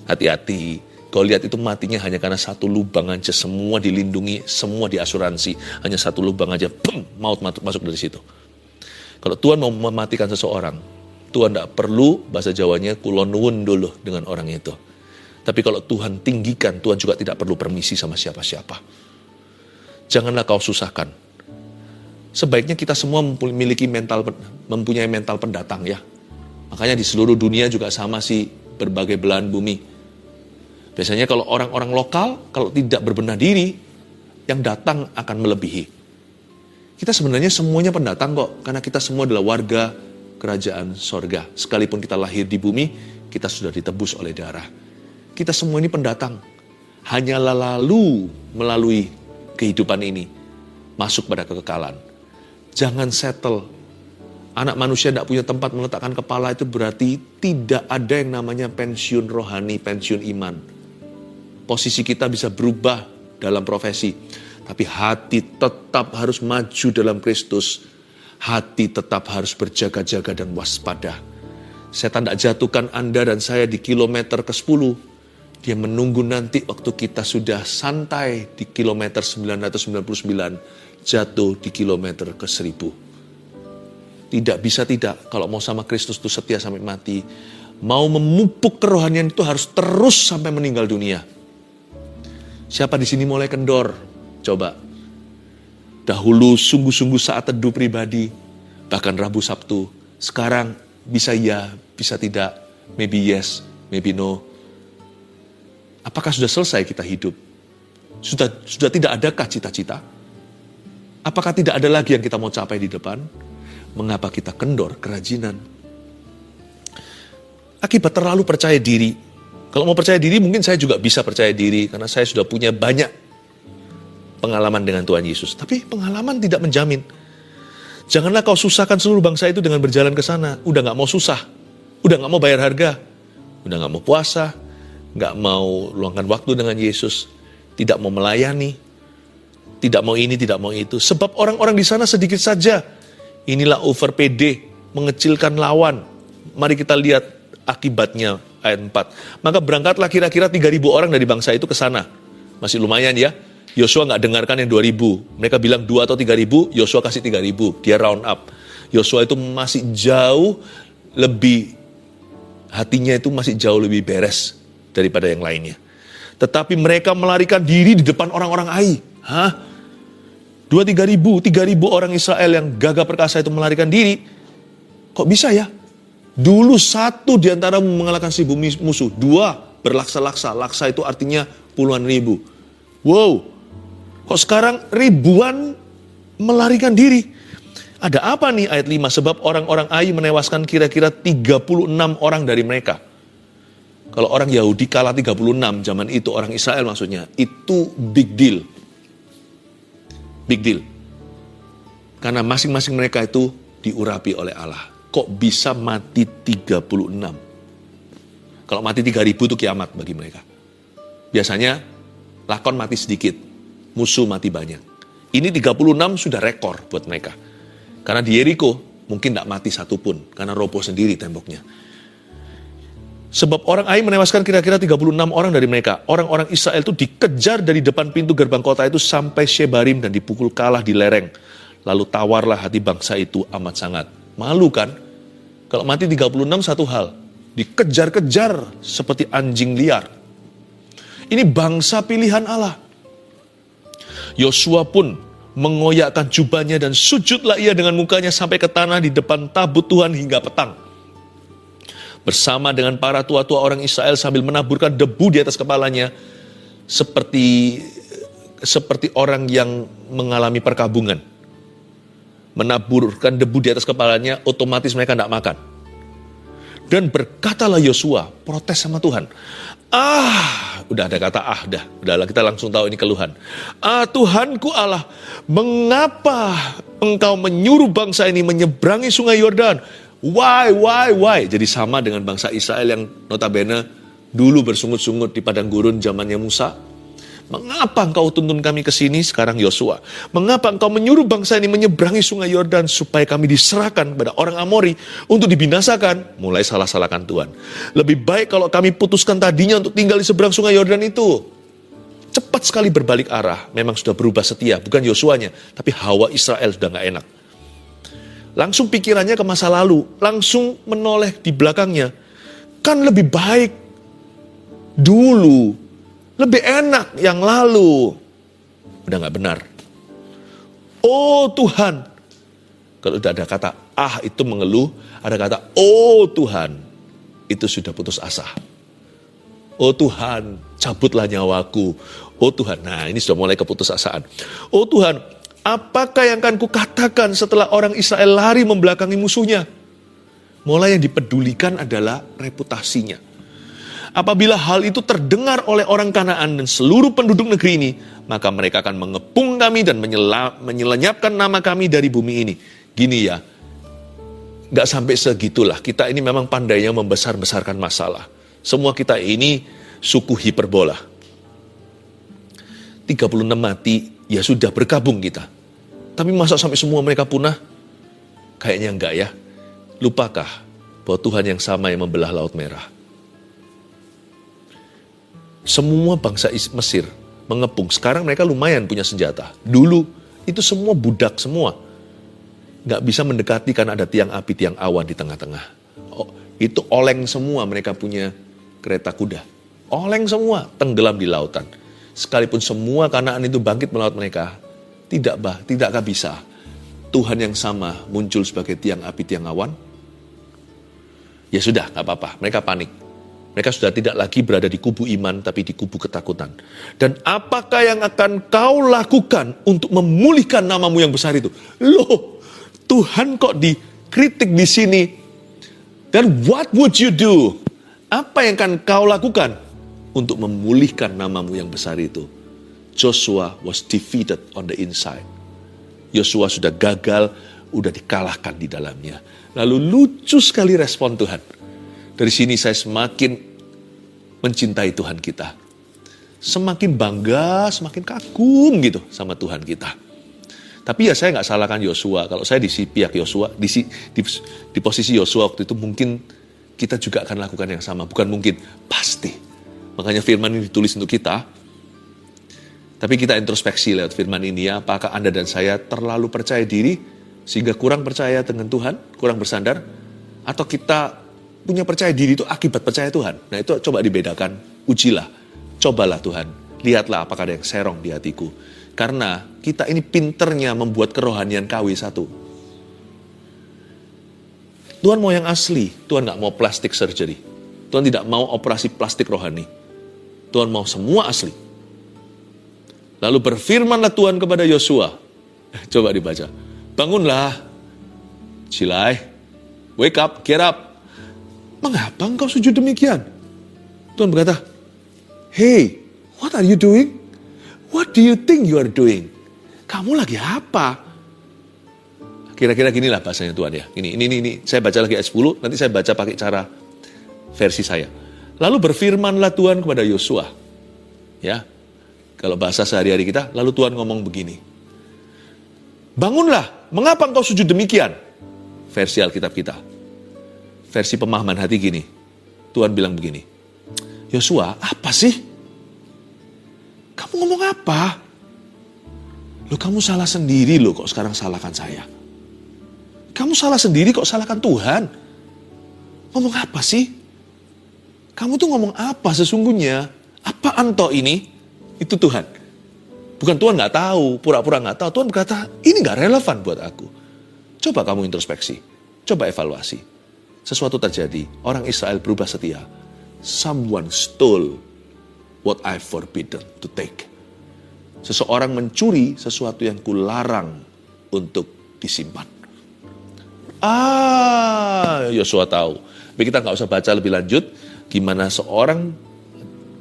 Hati-hati. Kau lihat itu matinya hanya karena satu lubang aja. Semua dilindungi, semua diasuransi. Hanya satu lubang aja, maut masuk dari situ. Kalau Tuhan mau mematikan seseorang, Tuhan tidak perlu, bahasa Jawanya, kulon nuwun dulu dengan orang itu. Tapi kalau Tuhan tinggikan, Tuhan juga tidak perlu permisi sama siapa-siapa. Janganlah kau susahkan. Sebaiknya kita semua mempunyai mental pendatang ya. Makanya di seluruh dunia juga sama sih, berbagai belahan bumi. Biasanya kalau orang-orang lokal, kalau tidak berbenah diri, yang datang akan melebihi. Kita sebenarnya semuanya pendatang kok, karena kita semua adalah warga kerajaan sorga. Sekalipun kita lahir di bumi, kita sudah ditebus oleh darah. Kita semua ini pendatang. Hanyalah lalu melalui kehidupan ini masuk pada kekekalan. Jangan settle. Anak manusia tidak punya tempat meletakkan kepala, itu berarti tidak ada yang namanya pensiun rohani, pensiun iman. Posisi kita bisa berubah dalam profesi. Tapi hati tetap harus maju dalam Kristus. Hati tetap harus berjaga-jaga dan waspada. Setan tidak jatuhkan Anda dan saya di kilometer ke-10. Dia menunggu nanti waktu kita sudah santai di kilometer 999, jatuh di kilometer ke-1000. Tidak bisa tidak, kalau mau sama Kristus itu setia sampai mati. Mau memupuk kerohanian itu harus terus sampai meninggal dunia. Siapa di sini mulai kendor? Coba. Dahulu sungguh-sungguh saat teduh pribadi, bahkan Rabu Sabtu. Sekarang bisa ya, bisa tidak. Maybe yes, maybe no. Apakah sudah selesai kita hidup? Sudah tidak adakah cita-cita? Apakah tidak ada lagi yang kita mau capai di depan? Mengapa kita kendor, kerajinan? Akibat terlalu percaya diri. Kalau mau percaya diri, mungkin saya juga bisa percaya diri, karena saya sudah punya banyak pengalaman dengan Tuhan Yesus. Tapi pengalaman tidak menjamin. Janganlah kau susahkan seluruh bangsa itu dengan berjalan ke sana. Udah gak mau susah. Udah gak mau bayar harga. Udah gak mau puasa. Gak mau luangkan waktu dengan Yesus, tidak mau melayani, tidak mau ini, tidak mau itu. Sebab orang-orang di sana sedikit saja. Inilah over PD, mengecilkan lawan. Mari kita lihat akibatnya ayat 4. Maka berangkatlah kira-kira 3.000 orang dari bangsa itu ke sana. Masih lumayan ya. Yosua gak dengarkan yang 2.000. Mereka bilang 2 atau 3.000, Yosua kasih 3.000. Dia round up. Yosua itu masih jauh lebih, hatinya itu masih jauh lebih beres daripada yang lainnya. Tetapi mereka melarikan diri di depan orang-orang Ai. 2-3 ribu orang Israel yang gagah perkasa itu melarikan diri. Kok bisa ya? Dulu satu di antara mengalahkan 1.000 musuh. 2 berlaksa-laksa. Laksa itu artinya puluhan ribu. Wow. Kok sekarang ribuan melarikan diri? Ada apa nih ayat 5? Sebab orang-orang Ai menewaskan kira-kira 36 orang dari mereka. Kalau orang Yahudi kalah 36 zaman itu, orang Israel maksudnya, itu big deal. Big deal. Karena masing-masing mereka itu diurapi oleh Allah. Kok bisa mati 36? Kalau mati 3.000 itu kiamat bagi mereka. Biasanya lakon mati sedikit, musuh mati banyak. Ini 36 sudah rekor buat mereka. Karena di Yeriko mungkin tidak mati satupun, karena roboh sendiri temboknya. Sebab orang Ai menewaskan kira-kira 36 orang dari mereka. Orang-orang Israel itu dikejar dari depan pintu gerbang kota itu sampai Shebarim dan dipukul kalah di lereng. Lalu tawarlah hati bangsa itu amat sangat. Malu kan? Kalau mati 36 satu hal. Dikejar-kejar seperti anjing liar. Ini bangsa pilihan Allah. Yosua pun mengoyakkan jubahnya dan sujudlah ia dengan mukanya sampai ke tanah di depan tabut Tuhan hingga petang. Bersama dengan para tua-tua orang Israel sambil menaburkan debu di atas kepalanya seperti orang yang mengalami perkabungan. Menaburkan debu di atas kepalanya, otomatis mereka tidak makan. Dan berkatalah Yosua, protes sama Tuhan. Udah ada kata udahlah kita langsung tahu ini keluhan. Tuhanku Allah, mengapa engkau menyuruh bangsa ini menyeberangi sungai Yordan? Why? Jadi sama dengan bangsa Israel yang notabene dulu bersungut-sungut di padang gurun zamannya Musa. Mengapa engkau tuntun kami ke sini? Sekarang Yosua. Mengapa engkau menyuruh bangsa ini menyeberangi sungai Yordan supaya kami diserahkan pada orang Amori untuk dibinasakan? Mulai salah-salahkan Tuhan. Lebih baik kalau kami putuskan tadinya untuk tinggal di seberang sungai Yordan itu. Cepat sekali berbalik arah. Memang sudah berubah setia. Bukan Yosuanya, tapi hawa Israel sudah gak enak. Langsung pikirannya ke masa lalu, langsung menoleh di belakangnya. Kan lebih baik dulu, lebih enak yang lalu. Udah gak benar. Oh Tuhan. Kalau udah ada kata itu mengeluh, ada kata oh Tuhan, itu sudah putus asa. Oh Tuhan, cabutlah nyawaku. Oh Tuhan, nah ini sudah mulai keputusasaan. Oh Tuhan, apakah yang akan kukatakan setelah orang Israel lari membelakangi musuhnya? Mulai yang dipedulikan adalah reputasinya. Apabila hal itu terdengar oleh orang Kanaan dan seluruh penduduk negeri ini, maka mereka akan mengepung kami dan menyelenyapkan nama kami dari bumi ini. Gini ya, gak sampai segitulah. Kita ini memang pandainya membesar-besarkan masalah. Semua kita ini suku hiperbola. 36 mati, ya sudah berkabung kita. Tapi masa sampai semua mereka punah? Kayaknya enggak ya. Lupakah bahwa Tuhan yang sama yang membelah Laut Merah. Semua bangsa Mesir mengepung. Sekarang mereka lumayan punya senjata. Dulu itu semua budak semua. Enggak bisa mendekati karena ada tiang api, tiang awan di tengah-tengah. Itu oleng semua, mereka punya kereta kuda. Oleng semua, tenggelam di lautan. Sekalipun semua Kanaan itu bangkit melawan mereka, tidakkah bisa Tuhan yang sama muncul sebagai tiang api, tiang awan? Ya sudah, gak apa-apa. Mereka panik. Mereka sudah tidak lagi berada di kubu iman, tapi di kubu ketakutan. Dan apakah yang akan kau lakukan untuk memulihkan namamu yang besar itu? Loh, Tuhan kok dikritik di sini. Dan what would you do? Apa yang akan kau lakukan untuk memulihkan namamu yang besar itu? Joshua was defeated on the inside. Yosua sudah gagal, udah dikalahkan di dalamnya. Lalu lucu sekali respon Tuhan. Dari sini saya semakin mencintai Tuhan kita. Semakin bangga, semakin kagum gitu sama Tuhan kita. Tapi ya saya nggak salahkan Yosua. Kalau saya di pihak Yosua, di posisi Yosua waktu itu mungkin kita juga akan lakukan yang sama. Bukan mungkin, pasti. Makanya firman ini ditulis untuk kita. Tapi kita introspeksi lewat firman ini ya. Apakah Anda dan saya terlalu percaya diri sehingga kurang percaya dengan Tuhan, kurang bersandar? Atau kita punya percaya diri itu akibat percaya Tuhan? Nah itu coba dibedakan, ujilah. Cobalah Tuhan, lihatlah apakah ada yang serong di hatiku. Karena kita ini pinternya membuat kerohanian KW1. Tuhan mau yang asli, Tuhan gak mau plastik surgery. Tuhan tidak mau operasi plastik rohani. Tuhan mau semua asli. Lalu berfirmanlah Tuhan kepada Yosua. Coba dibaca. Bangunlah, Cilai, wake up, get up. Mengapa engkau sujud demikian? Tuhan berkata, hey, what are you doing? What do you think you are doing? Kamu lagi apa? Kira-kira ginilah bahasanya Tuhan ya. Ini. Saya baca lagi ayat 10, nanti saya baca pakai cara versi saya. Lalu berfirmanlah Tuhan kepada Yosua. Ya, kalau bahasa sehari-hari kita, lalu Tuhan ngomong begini. Bangunlah, mengapa engkau sujud demikian? Versi Alkitab kita. Versi pemahaman hati gini. Tuhan bilang begini, Yosua, apa sih? Kamu ngomong apa? Loh, kamu salah sendiri loh kok sekarang salahkan saya. Kamu salah sendiri kok salahkan Tuhan. Ngomong apa sih? Kamu tuh ngomong apa sesungguhnya? Apaan toh ini? Itu Tuhan. Bukan Tuhan nggak tahu, pura-pura nggak tahu. Tuhan berkata, ini nggak relevan buat aku. Coba kamu introspeksi, coba evaluasi. Sesuatu terjadi, orang Israel berubah setia. Someone stole what I forbidden to take. Seseorang mencuri sesuatu yang kularang untuk disimpan. Yosua tahu. Tapi kita nggak usah baca lebih lanjut gimana seorang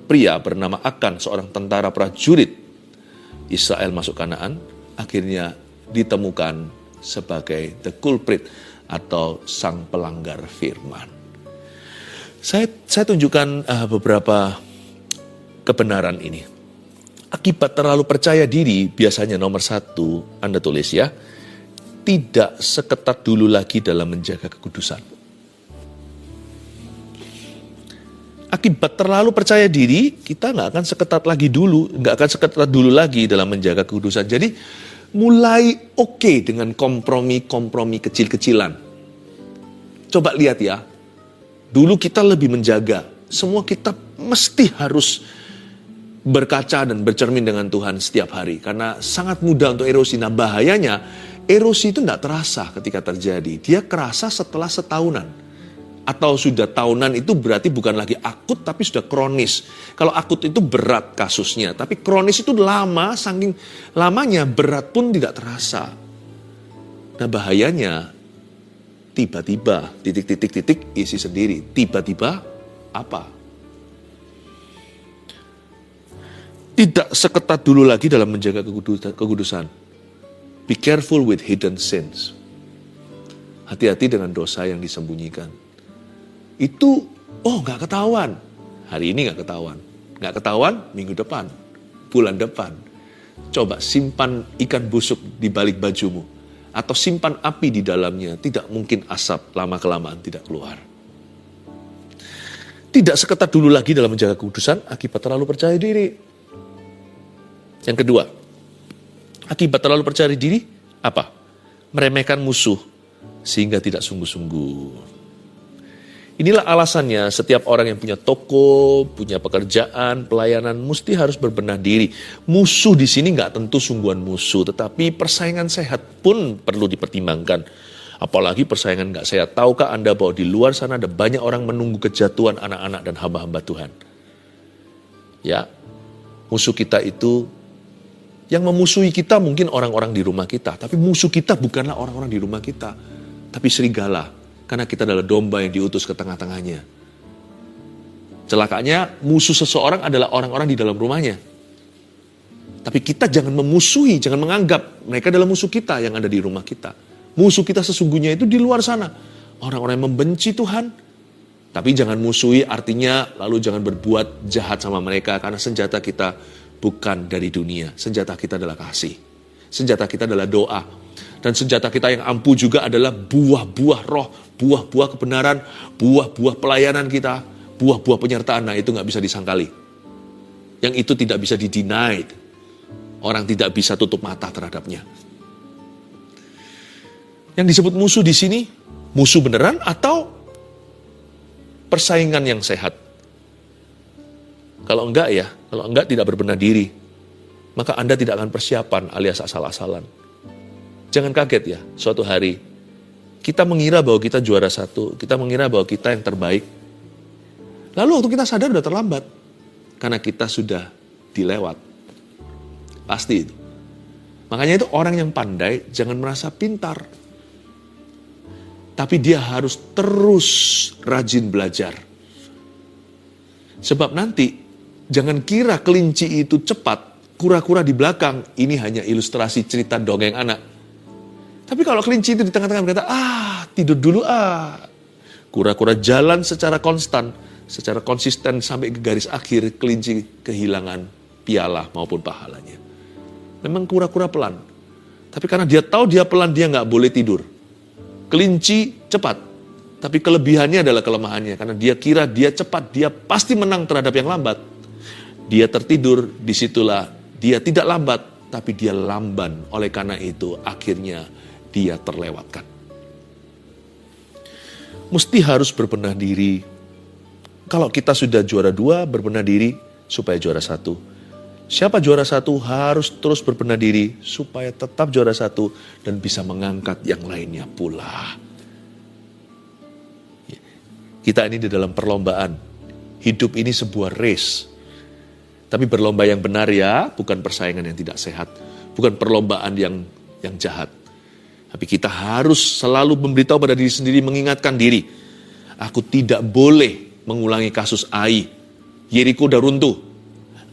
pria bernama Akan, seorang tentara prajurit Israel masuk Kanaan, akhirnya ditemukan sebagai the culprit atau sang pelanggar firman. Saya tunjukkan beberapa kebenaran ini. Akibat terlalu percaya diri, biasanya nomor 1, Anda tulis ya, tidak seketat dulu lagi dalam menjaga kekudusan. Akibat terlalu percaya diri, kita nggak akan seketat dulu lagi dalam menjaga kekudusan. Jadi mulai oke dengan kompromi kecil-kecilan. Coba lihat ya, dulu kita lebih menjaga. Semua kita mesti harus berkaca dan bercermin dengan Tuhan setiap hari. Karena sangat mudah untuk erosi. Nah bahayanya, erosi itu tidak terasa ketika terjadi. Dia kerasa setelah setahunan. Atau sudah tahunan itu berarti bukan lagi akut tapi sudah kronis. Kalau akut itu berat kasusnya. Tapi kronis itu lama, saking lamanya berat pun tidak terasa. Nah bahayanya, tiba-tiba titik isi sendiri. Tiba-tiba apa? Tidak seketat dulu lagi dalam menjaga kekudusan. Be careful with hidden sins. Hati-hati dengan dosa yang disembunyikan. Itu, gak ketahuan. Hari ini gak ketahuan. Gak ketahuan minggu depan, bulan depan. Coba simpan ikan busuk di balik bajumu. Atau simpan api di dalamnya. Tidak mungkin asap lama-kelamaan tidak keluar. Tidak seketat dulu lagi dalam menjaga kekudusan akibat terlalu percaya diri. Yang kedua, akibat terlalu percaya diri, apa? Meremehkan musuh sehingga tidak sungguh-sungguh. Inilah alasannya setiap orang yang punya toko, punya pekerjaan, pelayanan, mesti harus berbenah diri. Musuh di sini nggak tentu sungguhan musuh, tetapi persaingan sehat pun perlu dipertimbangkan. Apalagi persaingan nggak sehat. Tahukah Anda bahwa di luar sana ada banyak orang menunggu kejatuhan anak-anak dan hamba-hamba Tuhan? Ya, musuh kita itu, yang memusuhi kita mungkin orang-orang di rumah kita. Tapi musuh kita bukanlah orang-orang di rumah kita, tapi serigala. Karena kita adalah domba yang diutus ke tengah-tengahnya. Celakanya, musuh seseorang adalah orang-orang di dalam rumahnya. Tapi kita jangan memusuhi, jangan menganggap mereka adalah musuh kita yang ada di rumah kita. Musuh kita sesungguhnya itu di luar sana. Orang-orang yang membenci Tuhan. Tapi jangan musuhi, artinya lalu jangan berbuat jahat sama mereka. Karena senjata kita bukan dari dunia. Senjata kita adalah kasih. Senjata kita adalah doa. Dan senjata kita yang ampuh juga adalah buah-buah roh, buah-buah kebenaran, buah-buah pelayanan kita, buah-buah penyertaan. Nah itu gak bisa disangkali. Yang itu tidak bisa di-denied. Orang tidak bisa tutup mata terhadapnya. Yang disebut musuh di sini, musuh beneran atau persaingan yang sehat? Kalau enggak tidak berbenah diri, maka Anda tidak akan persiapan alias asal-asalan. Jangan kaget ya, suatu hari kita mengira bahwa kita juara satu, kita mengira bahwa kita yang terbaik. Lalu waktu kita sadar udah terlambat, karena kita sudah dilewat. Pasti itu. Makanya itu orang yang pandai jangan merasa pintar. Tapi dia harus terus rajin belajar. Sebab nanti jangan kira kelinci itu cepat, kura-kura di belakang, ini hanya ilustrasi cerita dongeng anak. Tapi kalau kelinci itu di tengah-tengah berkata, tidur dulu Kura-kura jalan secara konsisten sampai ke garis akhir, kelinci kehilangan piala maupun pahalanya. Memang kura-kura pelan. Tapi karena dia tahu dia pelan, dia nggak boleh tidur. Kelinci cepat, tapi kelebihannya adalah kelemahannya. Karena dia kira dia cepat, dia pasti menang terhadap yang lambat. Dia tertidur, disitulah dia tidak lambat, tapi dia lamban. Oleh karena itu, akhirnya dia terlewatkan. Mesti harus berbenah diri. Kalau kita sudah juara 2, berbenah diri supaya juara 1. Siapa juara 1 harus terus berbenah diri supaya tetap juara 1 dan bisa mengangkat yang lainnya pula. Kita ini di dalam perlombaan. Hidup ini sebuah race. Tapi berlomba yang benar ya, bukan persaingan yang tidak sehat. Bukan perlombaan yang jahat. Tapi kita harus selalu memberitahu pada diri sendiri, mengingatkan diri. Aku tidak boleh mengulangi kasus Ai. Yeriko udah runtuh.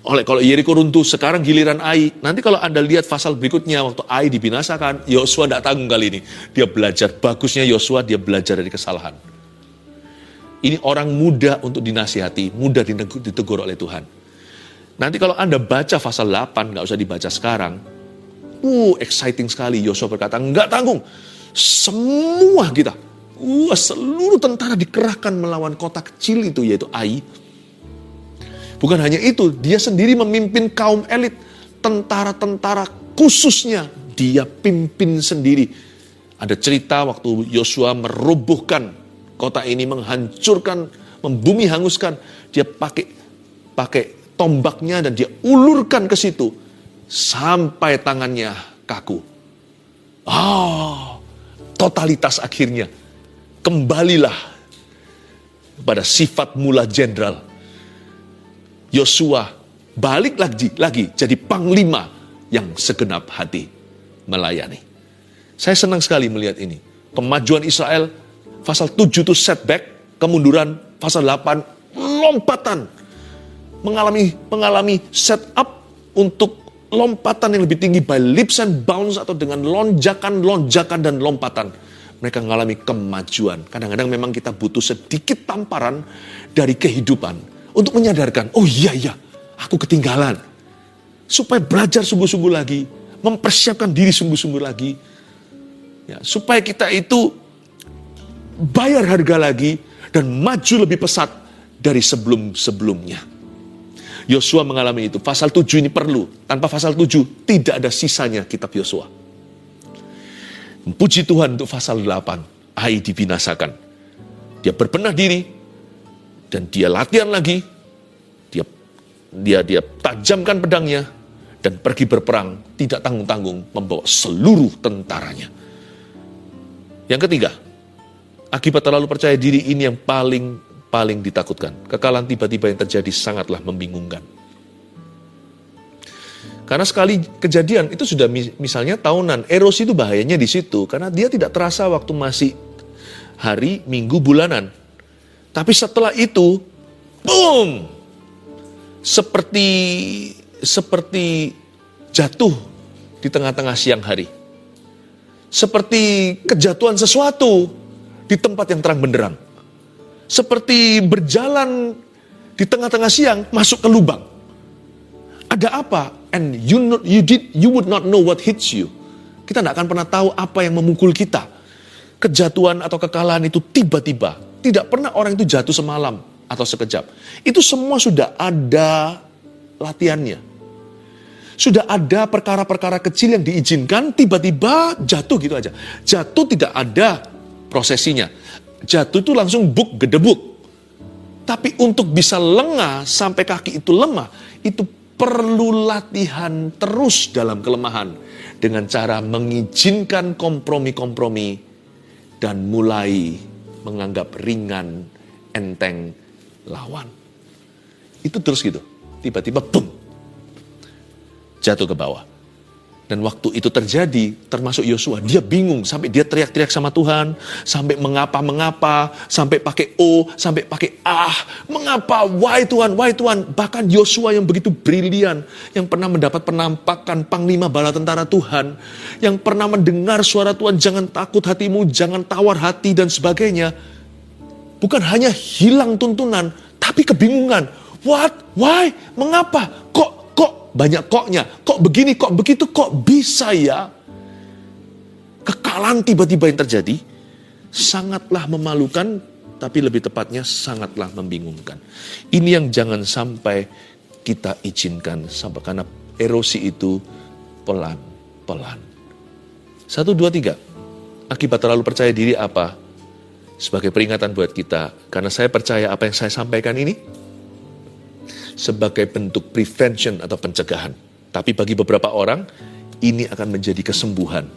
Kalau Yeriko runtuh, sekarang giliran Ai. Nanti kalau Anda lihat pasal berikutnya, waktu Ai dibinasakan, Yosua tidak tanggung kali ini. Dia belajar, bagusnya Yosua, dia belajar dari kesalahan. Ini orang mudah untuk dinasihati, mudah ditegur oleh Tuhan. Nanti kalau Anda baca pasal 8, nggak usah dibaca sekarang. Exciting sekali. Yosua berkata, nggak tanggung. Semua kita, seluruh tentara dikerahkan melawan kota kecil itu, yaitu Ai. Bukan hanya itu, dia sendiri memimpin kaum elit. Tentara-tentara khususnya, dia pimpin sendiri. Ada cerita waktu Yosua merobohkan kota ini, menghancurkan, membumi hanguskan. Dia pakai tombaknya dan dia ulurkan ke situ sampai tangannya kaku. Totalitas akhirnya kembalilah pada sifat mula jenderal. Yosua balik lagi jadi panglima yang segenap hati melayani. Saya senang sekali melihat ini. Kemajuan Israel, pasal 7 itu setback, kemunduran, pasal 8 lompatan. Mengalami setup untuk lompatan yang lebih tinggi by leaps and bounds atau dengan lonjakan dan lompatan. Mereka mengalami kemajuan. Kadang-kadang memang kita butuh sedikit tamparan dari kehidupan untuk menyadarkan, oh iya, aku ketinggalan. Supaya belajar sungguh-sungguh lagi, mempersiapkan diri sungguh-sungguh lagi. Ya, supaya kita itu bayar harga lagi dan maju lebih pesat dari sebelum-sebelumnya. Yosua mengalami itu. Pasal 7 ini perlu. Tanpa pasal 7 tidak ada sisanya kitab Yosua. Puji Tuhan untuk pasal 8. Ai dibinasakan. Dia berbenah diri dan dia latihan lagi. Dia tajamkan pedangnya dan pergi berperang tidak tanggung-tanggung membawa seluruh tentaranya. Yang ketiga, akibat terlalu percaya diri ini yang paling ditakutkan. Kekalahan tiba-tiba yang terjadi sangatlah membingungkan. Karena sekali kejadian itu sudah misalnya tahunan, erosi itu bahayanya di situ. Karena dia tidak terasa waktu masih hari, minggu, bulanan. Tapi setelah itu, boom! Seperti jatuh di tengah-tengah siang hari. Seperti kejatuhan sesuatu di tempat yang terang benderang. Seperti berjalan di tengah-tengah siang masuk ke lubang. Ada apa? And you would not know what hits you. Kita tidak akan pernah tahu apa yang memukul kita. Kejatuhan atau kekalahan itu tiba-tiba. Tidak pernah orang itu jatuh semalam atau sekejap. Itu semua sudah ada latihannya. Sudah ada perkara-perkara kecil yang diizinkan, tiba-tiba jatuh gitu aja. Jatuh tidak ada prosesinya. Jatuh itu langsung gedebuk. Tapi untuk bisa lengah sampai kaki itu lemah, itu perlu latihan terus dalam kelemahan. Dengan cara mengizinkan kompromi-kompromi dan mulai menganggap ringan, enteng, lawan. Itu terus gitu. Tiba-tiba boom, jatuh ke bawah. Dan waktu itu terjadi, termasuk Yosua, dia bingung sampai dia teriak-teriak sama Tuhan, sampai mengapa, sampai pakai O, sampai pakai mengapa, why Tuhan, bahkan Yosua yang begitu brilian, yang pernah mendapat penampakan panglima bala tentara Tuhan, yang pernah mendengar suara Tuhan, jangan takut hatimu, jangan tawar hati dan sebagainya, bukan hanya hilang tuntunan, tapi kebingungan, what, why, mengapa, kok banyak koknya, kok begini, kok begitu, kok bisa ya? Kekalahan tiba-tiba yang terjadi, sangatlah memalukan, tapi lebih tepatnya sangatlah membingungkan. Ini yang jangan sampai kita izinkan, sampai karena erosi itu pelan-pelan. 1, 2, 3. Akibat terlalu percaya diri apa? Sebagai peringatan buat kita, karena saya percaya apa yang saya sampaikan ini sebagai bentuk prevention atau pencegahan. Tapi bagi beberapa orang, ini akan menjadi kesembuhan.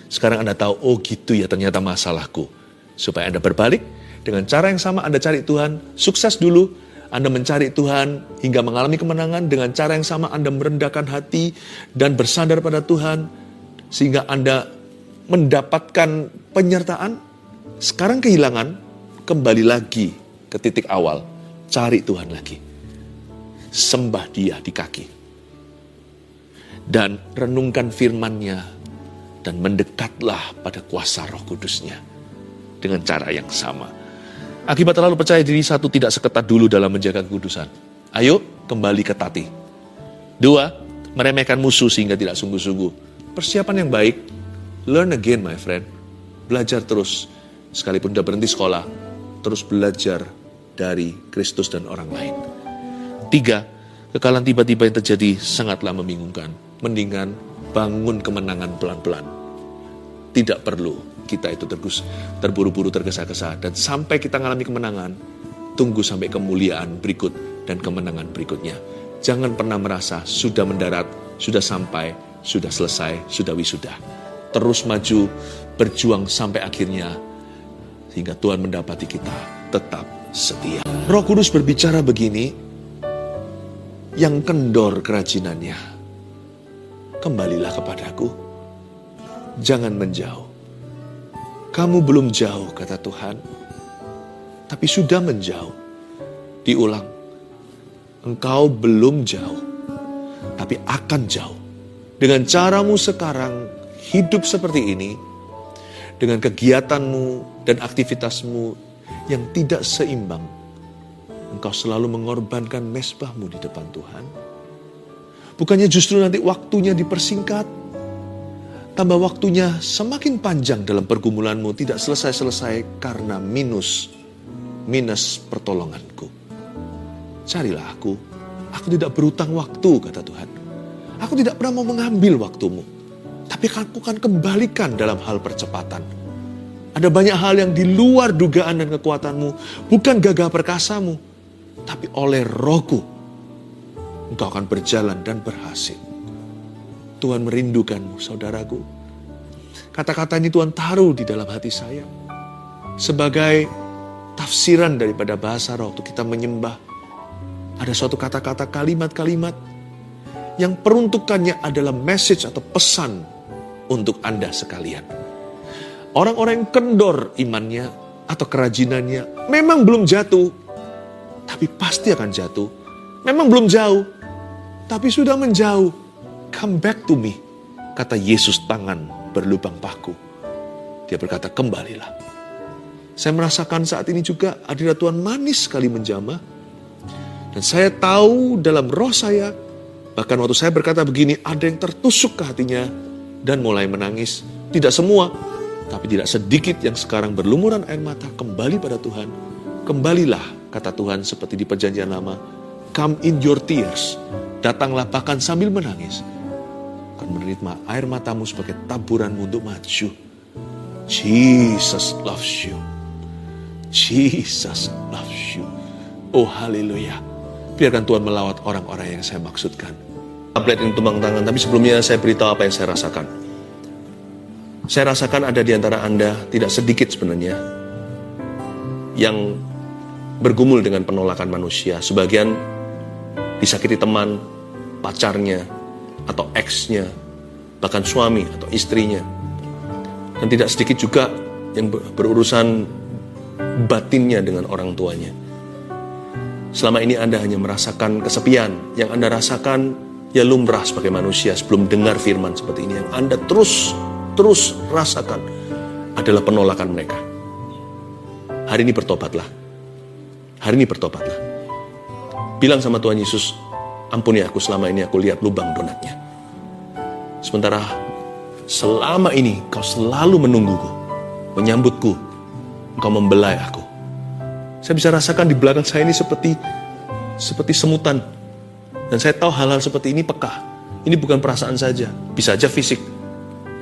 Sekarang Anda tahu, oh gitu ya ternyata masalahku. Supaya Anda berbalik, dengan cara yang sama Anda cari Tuhan, sukses dulu, Anda mencari Tuhan hingga mengalami kemenangan. Dengan cara yang sama Anda merendahkan hati dan bersandar pada Tuhan, sehingga Anda mendapatkan penyertaan. Sekarang kehilangan, kembali lagi ke titik awal, cari Tuhan lagi. Sembah Dia di kaki. Dan renungkan firman-Nya. Dan mendekatlah pada kuasa Roh Kudus-Nya. Dengan cara yang sama. Akibat terlalu percaya diri, 1, tidak seketat dulu dalam menjaga kekudusan. Ayo, kembali ketati. 2, meremehkan musuh sehingga tidak sungguh-sungguh. Persiapan yang baik, learn again my friend. Belajar terus. Sekalipun sudah berhenti sekolah, terus belajar dari Kristus dan orang lain. 3, kekalahan tiba-tiba yang terjadi sangatlah membingungkan. Mendingan bangun kemenangan pelan-pelan. Tidak perlu kita itu terburu-buru tergesa-gesa. Dan sampai kita mengalami kemenangan, tunggu sampai kemuliaan berikut dan kemenangan berikutnya. Jangan pernah merasa sudah mendarat, sudah sampai, sudah selesai, sudah wisuda. Terus maju, berjuang sampai akhirnya, sehingga Tuhan mendapati kita tetap setia. Roh Kudus berbicara begini, yang kendor kerajinannya, kembalilah kepadaku, jangan menjauh. Kamu belum jauh, kata Tuhan, tapi sudah menjauh. Diulang, engkau belum jauh, tapi akan jauh. Dengan caramu sekarang, hidup seperti ini, dengan kegiatanmu dan aktivitasmu yang tidak seimbang, engkau selalu mengorbankan mezbahmu di depan Tuhan. Bukannya justru nanti waktunya dipersingkat, tambah waktunya semakin panjang dalam pergumulanmu, tidak selesai-selesai karena minus pertolonganku. Carilah aku tidak berutang waktu, kata Tuhan. Aku tidak pernah mau mengambil waktumu, tapi aku akan kembalikan dalam hal percepatan. Ada banyak hal yang di luar dugaan dan kekuatanmu, bukan gagah perkasamu, tapi oleh Rohku, engkau akan berjalan dan berhasil. Tuhan merindukanmu, saudaraku. Kata-kata ini Tuhan taruh di dalam hati saya sebagai tafsiran daripada bahasa roh. Waktu kita menyembah, ada suatu kata-kata, kalimat-kalimat yang peruntukannya adalah message atau pesan untuk Anda sekalian. Orang-orang yang kendor imannya atau kerajinannya memang belum jatuh, tapi pasti akan jatuh. Memang belum jauh, tapi sudah menjauh. Come back to me, kata Yesus tangan berlubang paku. Dia berkata, kembalilah. Saya merasakan saat ini juga hadirat Tuhan manis sekali menjamah. Dan saya tahu dalam roh saya, bahkan waktu saya berkata begini, ada yang tertusuk ke hatinya dan mulai menangis. Tidak semua, tapi tidak sedikit yang sekarang berlumuran air mata kembali pada Tuhan. Kembalilah, kata Tuhan seperti di perjanjian lama. Come in your tears. Datanglah bahkan sambil menangis. Akan menerima air matamu sebagai taburanmu untuk maju. Jesus loves you. Jesus loves you. Oh haleluya. Biarkan Tuhan melawat orang-orang yang saya maksudkan. Tablet ini tumbang tangan, tapi sebelumnya saya beritahu apa yang saya rasakan. Saya rasakan ada di antara Anda, tidak sedikit sebenarnya, yang bergumul dengan penolakan manusia. Sebagian disakiti teman, pacarnya, atau ex-nya, bahkan suami atau istrinya. Dan tidak sedikit juga yang berurusan batinnya dengan orang tuanya. Selama ini Anda hanya merasakan kesepian. Yang Anda rasakan ya lumrah sebagai manusia sebelum dengar firman seperti ini. Yang Anda terus rasakan adalah penolakan mereka. Hari ini bertobatlah. Hari ini bertobatlah. Bilang sama Tuhan Yesus, ampuni aku, selama ini aku lihat lubang donatnya. Sementara selama ini kau selalu menungguku, menyambutku Engkau membelai aku. Saya bisa rasakan di belakang saya ini seperti semutan. Dan saya tahu hal-hal seperti ini peka. Ini bukan perasaan saja, bisa saja fisik.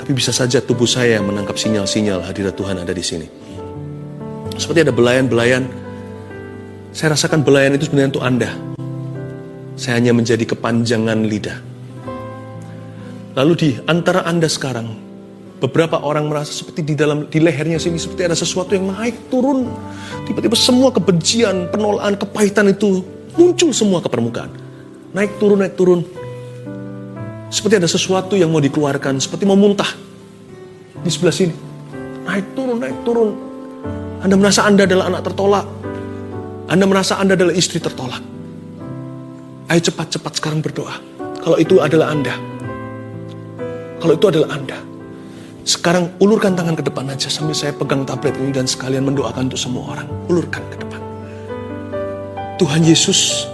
Tapi bisa saja tubuh saya yang menangkap sinyal-sinyal hadirat Tuhan ada di sini. Seperti ada belayan-belayan. Saya rasakan belayan itu sebenarnya untuk Anda. Saya hanya menjadi kepanjangan lidah. Lalu di antara Anda sekarang, beberapa orang merasa seperti di lehernya sini seperti ada sesuatu yang naik turun. Tiba-tiba semua kebencian, penolakan, kepahitan itu muncul semua ke permukaan. Naik turun. Seperti ada sesuatu yang mau dikeluarkan, seperti mau muntah. Di sebelah sini. Naik turun. Anda merasa Anda adalah anak tertolak. Anda merasa Anda adalah istri tertolak. Ayo cepat-cepat sekarang berdoa. Kalau itu adalah Anda. Sekarang ulurkan tangan ke depan aja sambil saya pegang tablet ini dan sekalian mendoakan untuk semua orang. Ulurkan ke depan. Tuhan Yesus,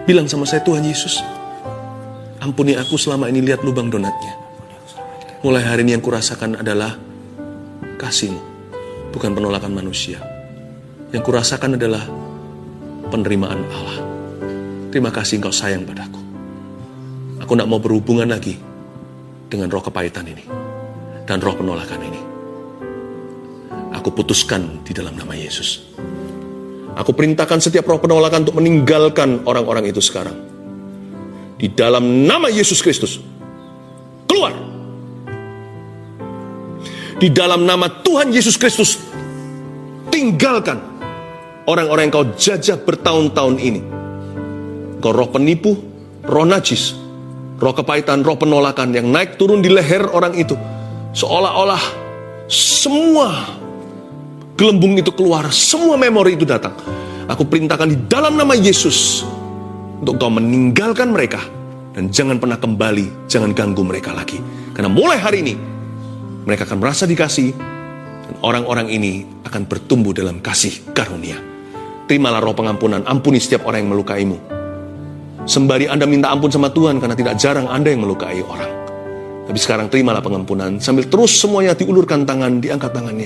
bilang sama saya, Tuhan Yesus, ampuni aku selama ini lihat lubang donatnya. Mulai hari ini yang kurasakan adalah kasih-Mu, bukan penolakan manusia. Yang kurasakan adalah penerimaan Allah. Terima kasih Engkau sayang padaku. Aku tidak mau berhubungan lagi dengan roh kepahitan ini dan roh penolakan ini. Aku putuskan di dalam nama Yesus. Aku perintahkan setiap roh penolakan untuk meninggalkan orang-orang itu sekarang. Di dalam nama Yesus Kristus. Keluar. Di dalam nama Tuhan Yesus Kristus. Tinggalkan orang-orang yang kau jajah bertahun-tahun ini. Kau roh penipu, roh najis, roh kepahitan, roh penolakan yang naik turun di leher orang itu. Seolah-olah semua gelembung itu keluar, semua memori itu datang. Aku perintahkan di dalam nama Yesus untuk kau meninggalkan mereka. Dan jangan pernah kembali, jangan ganggu mereka lagi. Karena mulai hari ini, mereka akan merasa dikasih. Dan orang-orang ini akan bertumbuh dalam kasih karunia. Terimalah roh pengampunan, ampuni setiap orang yang melukaimu. Sembari Anda minta ampun sama Tuhan, karena tidak jarang Anda yang melukai orang. Tapi sekarang terimalah pengampunan, sambil terus semuanya diulurkan tangan, diangkat tangannya.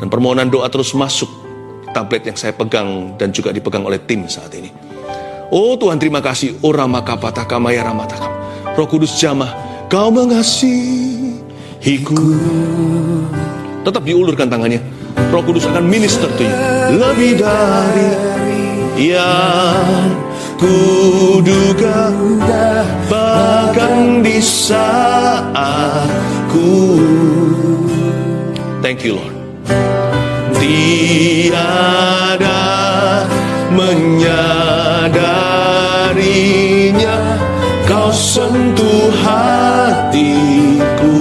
Dan permohonan doa terus masuk di tablet yang saya pegang dan juga dipegang oleh tim saat ini. Oh Tuhan, terima kasih. Oh Ramakapataka Maya Ramatakam. Roh Kudus jamah, Kau mengasihiku. Tetap diulurkan tangannya. Roh Kudus akan minister to you. Lebih dari yang kuduga, bahkan di saat thank you Lord. Tiada menyadarinya, Kau sentuh hatiku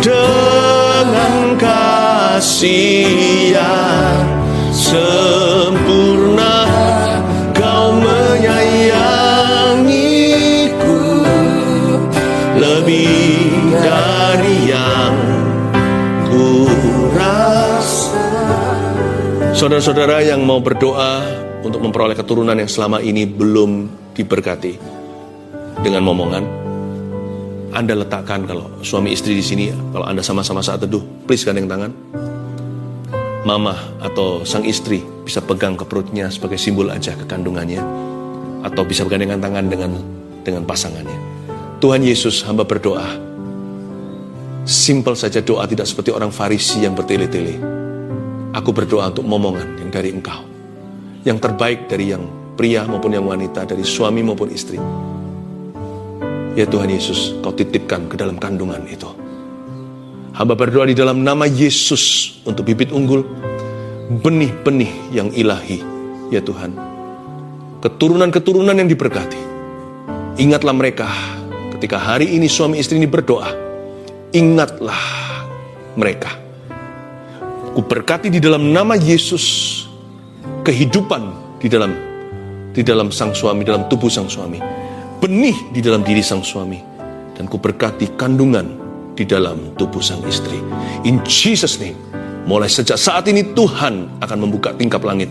dengan kasih yang sempurna. Kau menyayangiku lebih dari yang saudara-saudara yang mau berdoa untuk memperoleh keturunan yang selama ini belum diberkati dengan momongan, Anda letakkan, kalau suami istri di sini, kalau Anda sama-sama saat teduh, please gandeng tangan. Mama atau sang istri bisa pegang ke perutnya sebagai simbol aja kekandungannya, atau bisa bergandengan tangan dengan pasangannya. Tuhan Yesus, hamba berdoa. Simpel saja doa, tidak seperti orang Farisi yang bertele-tele. Aku berdoa untuk momongan yang dari Engkau, yang terbaik dari yang pria maupun yang wanita, dari suami maupun istri. Ya Tuhan Yesus, Kau titipkan ke dalam kandungan itu. Hamba berdoa di dalam nama Yesus untuk bibit unggul, benih-benih yang ilahi. Ya Tuhan, keturunan-keturunan yang diberkati. Ingatlah mereka ketika hari ini suami istri ini berdoa. Ingatlah mereka. Ku berkati di dalam nama Yesus kehidupan di dalam sang suami, dalam tubuh sang suami, benih di dalam diri sang suami, dan ku berkati kandungan di dalam tubuh sang istri. In Jesus name, mulai sejak saat ini Tuhan akan membuka tingkap langit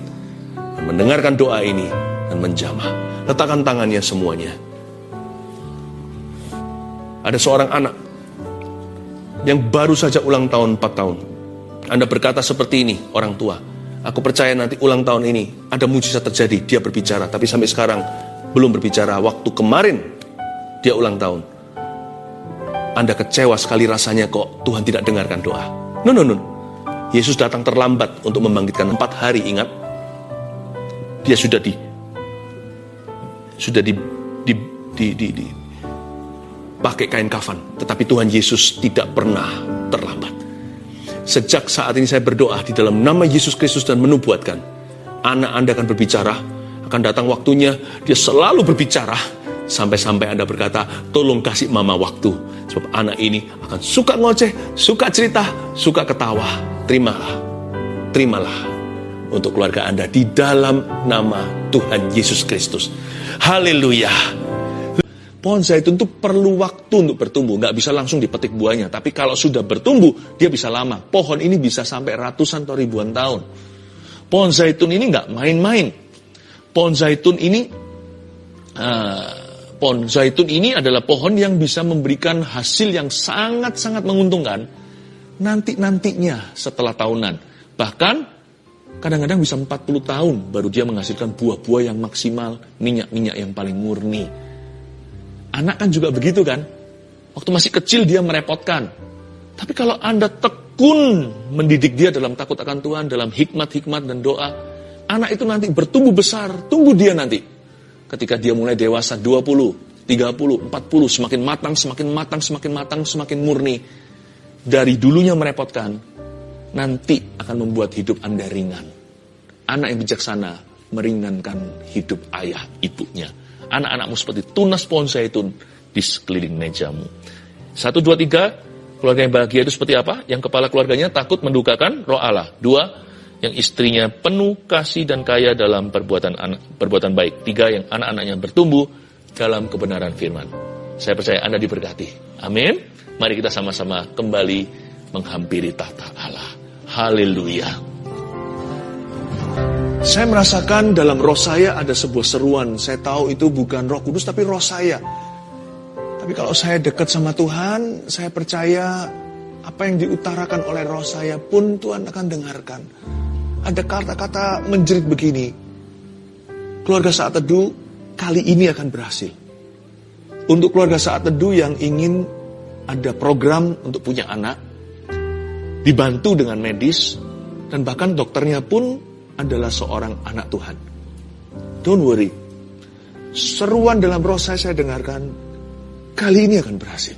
dan mendengarkan doa ini dan menjamah. Letakkan tangannya semuanya. Ada seorang anak yang baru saja ulang tahun 4 tahun. Anda berkata seperti ini, orang tua, aku percaya nanti ulang tahun ini ada mujizat terjadi. Dia berbicara, tapi sampai sekarang belum berbicara. Waktu kemarin dia ulang tahun, Anda kecewa sekali rasanya kok Tuhan tidak dengarkan doa. No. Yesus datang terlambat untuk membangkitkan 4 hari, ingat. Dia sudah pakai kain kafan, tetapi Tuhan Yesus tidak pernah terlambat. Sejak saat ini saya berdoa di dalam nama Yesus Kristus dan menubuatkan, anak Anda akan berbicara, akan datang waktunya, dia selalu berbicara, sampai-sampai Anda berkata, tolong kasih mama waktu, sebab anak ini akan suka ngoceh, suka cerita, suka ketawa. Terimalah untuk keluarga Anda di dalam nama Tuhan Yesus Kristus. Haleluya. Pohon zaitun itu perlu waktu untuk bertumbuh, nggak bisa langsung dipetik buahnya. Tapi kalau sudah bertumbuh, dia bisa lama. Pohon ini bisa sampai ratusan atau ribuan tahun. Pohon zaitun ini nggak main-main. Pohon zaitun ini adalah pohon yang bisa memberikan hasil yang sangat-sangat menguntungkan nantinya setelah tahunan. Bahkan kadang-kadang bisa 40 tahun baru dia menghasilkan buah-buah yang maksimal, minyak-minyak yang paling murni. Anak kan juga begitu kan? Waktu masih kecil dia merepotkan. Tapi kalau Anda tekun mendidik dia dalam takut akan Tuhan, dalam hikmat-hikmat dan doa, anak itu nanti bertumbuh besar. Tunggu dia nanti. Ketika dia mulai dewasa 20, 30, 40, semakin matang, semakin murni. Dari dulunya merepotkan, nanti akan membuat hidup Anda ringan. Anak yang bijaksana meringankan hidup ayah ibunya. Anak-anakmu seperti tunas pohon zaitun di sekeliling mejamu. 1, 2, 3, keluarga yang bahagia itu seperti apa? Yang kepala keluarganya takut mendukakan roh Allah. 2, yang istrinya penuh kasih dan kaya dalam perbuatan baik. 3, yang anak-anaknya bertumbuh dalam kebenaran firman. Saya percaya Anda diberkati. Amin. Mari kita sama-sama kembali menghampiri tahta Allah. Haleluya. Saya merasakan dalam roh saya ada sebuah seruan. Saya tahu itu bukan Roh Kudus tapi roh saya. Tapi kalau saya dekat sama Tuhan, saya percaya apa yang diutarakan oleh roh saya pun Tuhan akan dengarkan. Ada kata-kata menjerit begini, keluarga Saat Teduh kali ini akan berhasil. Untuk keluarga Saat Teduh yang ingin ada program untuk punya anak, dibantu dengan medis, dan bahkan dokternya pun adalah seorang anak Tuhan. Don't worry. Seruan dalam roh saya dengarkan, kali ini akan berhasil.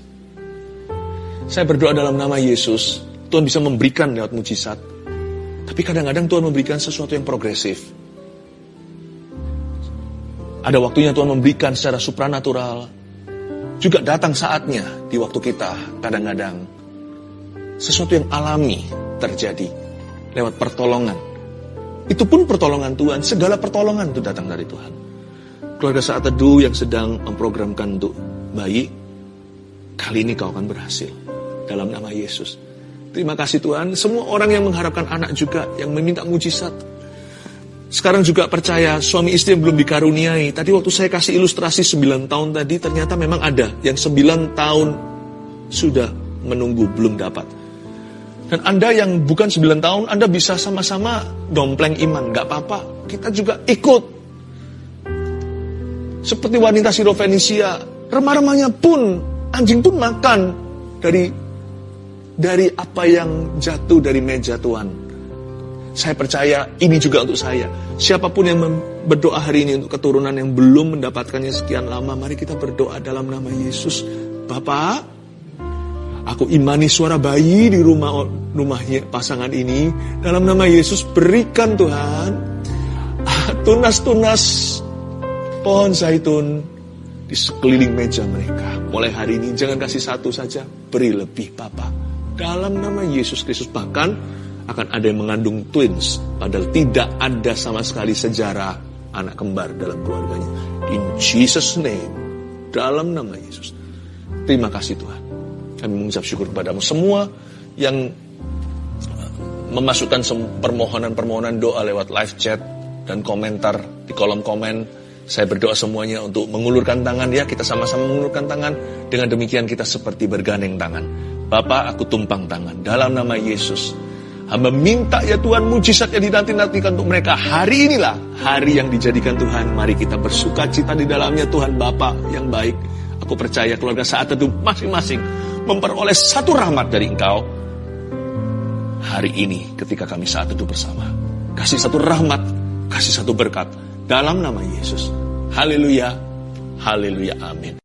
Saya berdoa dalam nama Yesus, Tuhan bisa memberikan lewat mujizat. Tapi kadang-kadang Tuhan memberikan sesuatu yang progresif. Ada waktunya Tuhan memberikan secara supranatural. Juga datang saatnya di waktu kita kadang-kadang sesuatu yang alami terjadi lewat pertolongan. Itu pun pertolongan Tuhan, segala pertolongan itu datang dari Tuhan. Keluarga Saat Teduh yang sedang memprogramkan untuk bayi, kali ini kau akan berhasil dalam nama Yesus. Terima kasih Tuhan. Semua orang yang mengharapkan anak juga, yang meminta mujizat, sekarang juga percaya suami istri yang belum dikaruniai. Tadi waktu saya kasih ilustrasi 9 tahun tadi, ternyata memang ada yang 9 tahun sudah menunggu belum dapat. Dan Anda yang bukan 9 tahun, Anda bisa sama-sama dompleng iman, gak apa-apa. Kita juga ikut. Seperti wanita Sirofenisia, remah-remahnya pun, anjing pun makan dari apa yang jatuh dari meja Tuhan. Saya percaya ini juga untuk saya. Siapapun yang berdoa hari ini untuk keturunan yang belum mendapatkannya sekian lama, mari kita berdoa dalam nama Yesus. Bapak, aku imani suara bayi di rumahnya pasangan ini. Dalam nama Yesus berikan Tuhan tunas-tunas pohon zaitun di sekeliling meja mereka. Mulai hari ini jangan kasih satu saja, beri lebih Bapak. Dalam nama Yesus Kristus, bahkan akan ada yang mengandung twins, padahal tidak ada sama sekali sejarah anak kembar dalam keluarganya. In Jesus name, dalam nama Yesus. Terima kasih Tuhan. Kami mengucap syukur kepadamu. Semua yang memasukkan permohonan-permohonan doa lewat live chat dan komentar di kolom komen, saya berdoa semuanya untuk mengulurkan tangan. Ya, kita sama-sama mengulurkan tangan. Dengan demikian kita seperti bergandeng tangan. Bapa, aku tumpang tangan dalam nama Yesus. Hamba minta ya Tuhan, mujizat yang dinanti-nantikan untuk mereka. Hari inilah hari yang dijadikan Tuhan. Mari kita bersuka cita di dalamnya Tuhan. Bapa yang baik, aku percaya keluarga Saat Teduh masing-masing memperoleh satu rahmat dari Engkau hari ini ketika kami Saat Teduh bersama. Kasih satu rahmat, kasih satu berkat dalam nama Yesus. Haleluya, haleluya, amin.